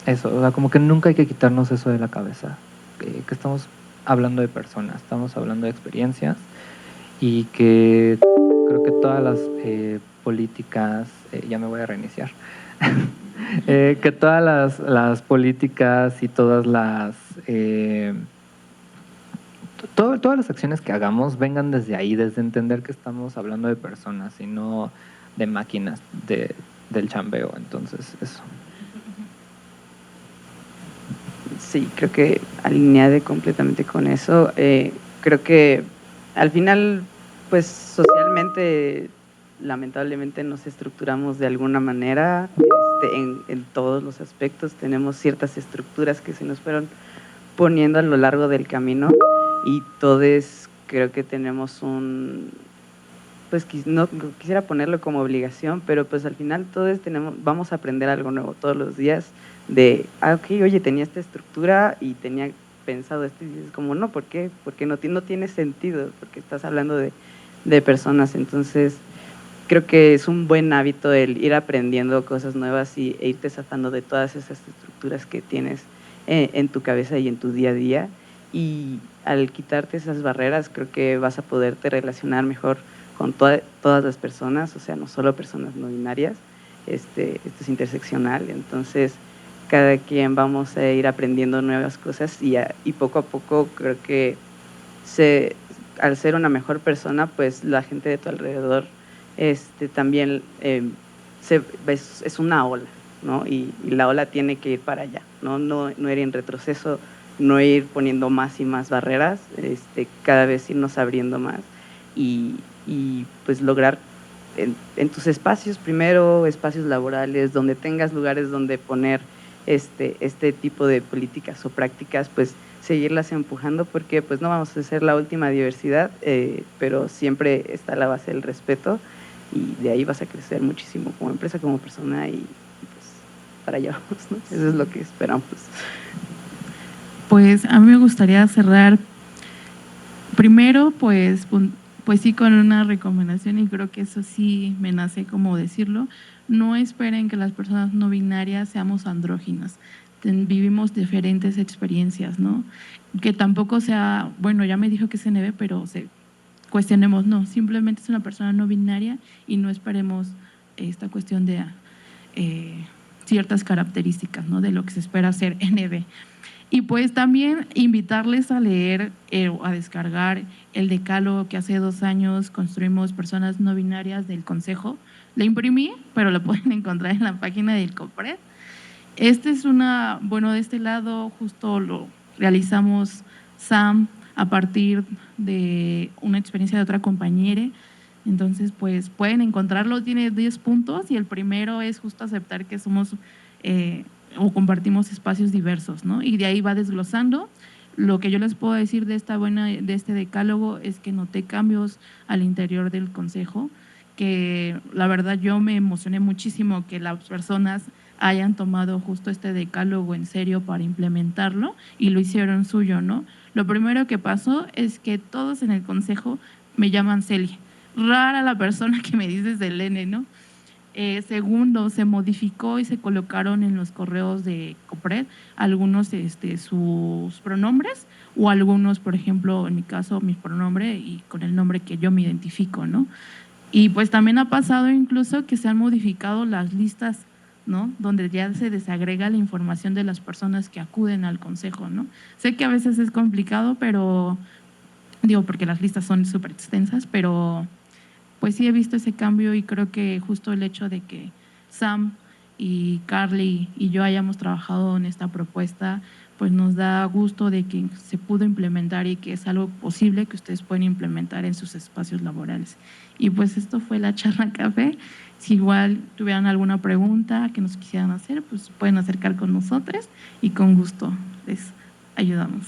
eso, o sea, como que nunca hay que quitarnos eso de la cabeza, que estamos hablando de personas, estamos hablando de experiencias, y que creo que todas las políticas, ya me voy a reiniciar, que todas las políticas y todas las todas las acciones que hagamos vengan desde ahí, desde entender que estamos hablando de personas y no de máquinas del chambeo. Entonces, eso. Sí, creo que alineada completamente con eso. Creo que al final, pues socialmente, lamentablemente nos estructuramos de alguna manera en todos los aspectos. Tenemos ciertas estructuras que se nos fueron poniendo a lo largo del camino, y todos creo que tenemos pues no quisiera ponerlo como obligación, pero pues al final todos vamos a aprender algo nuevo todos los días de, ok, oye, tenía esta estructura y tenía pensado esto, y dices como, no, ¿por qué? Porque no tiene sentido, porque estás hablando de personas. Entonces creo que es un buen hábito el ir aprendiendo cosas nuevas e irte zafando de todas esas estructuras que tienes en tu cabeza y en tu día a día, y al quitarte esas barreras creo que vas a poderte relacionar mejor con todas las personas, o sea, no solo personas no binarias. Esto es interseccional, entonces cada quien vamos a ir aprendiendo nuevas cosas, y poco a poco creo que al ser una mejor persona, pues la gente de tu alrededor también es una ola, ¿no? Y la ola tiene que ir para allá, no ir en retroceso, no ir poniendo más y más barreras, cada vez irnos abriendo más, y pues lograr en tus espacios, primero espacios laborales, donde tengas lugares donde poner este tipo de políticas o prácticas, pues seguirlas empujando, porque pues no vamos a ser la última diversidad, pero siempre está la base del respeto, y de ahí vas a crecer muchísimo como empresa, como persona, y pues para allá vamos, ¿no? Eso es lo que esperamos. Pues a mí me gustaría cerrar primero, pues sí, con una recomendación, y creo que eso sí me nace como decirlo. No esperen que las personas no binarias seamos andróginas. Vivimos diferentes experiencias, ¿no? Que tampoco sea, bueno, ya me dijo que es NB, pero cuestionemos, no, simplemente es una persona no binaria, y no esperemos esta cuestión de ciertas características, ¿no?, de lo que se espera ser NB. Y pues también invitarles a leer o a descargar el decálogo que hace 2 años construimos personas no binarias del Consejo. La imprimí, pero la pueden encontrar en la página del COPRED. Este es de este lado justo lo realizamos Sam a partir de una experiencia de otra compañera. Entonces, pues pueden encontrarlo, tiene 10 puntos y el primero es justo aceptar que somos o compartimos espacios diversos, ¿no? Y de ahí va desglosando. Lo que yo les puedo decir de este decálogo es que noté cambios al interior del consejo, que la verdad yo me emocioné muchísimo que las personas hayan tomado justo este decálogo en serio para implementarlo y lo hicieron suyo, ¿no? Lo primero que pasó es que todos en el consejo me llaman Celi. Rara la persona que me dice Selene, ¿no? Segundo, se modificó y se colocaron en los correos de COPRED algunos sus pronombres o algunos, por ejemplo, en mi caso, mi pronombre y con el nombre que yo me identifico, ¿no? Y pues también ha pasado incluso que se han modificado las listas, ¿no?, donde ya se desagrega la información de las personas que acuden al consejo, ¿no? Sé que a veces es complicado, pero porque las listas son súper extensas, pero pues sí he visto ese cambio y creo que justo el hecho de que Sam y Carly y yo hayamos trabajado en esta propuesta, pues nos da gusto de que se pudo implementar y que es algo posible que ustedes pueden implementar en sus espacios laborales. Y pues esto fue la charla café. Si igual tuvieran alguna pregunta que nos quisieran hacer, pues pueden acercar con nosotros y con gusto les ayudamos.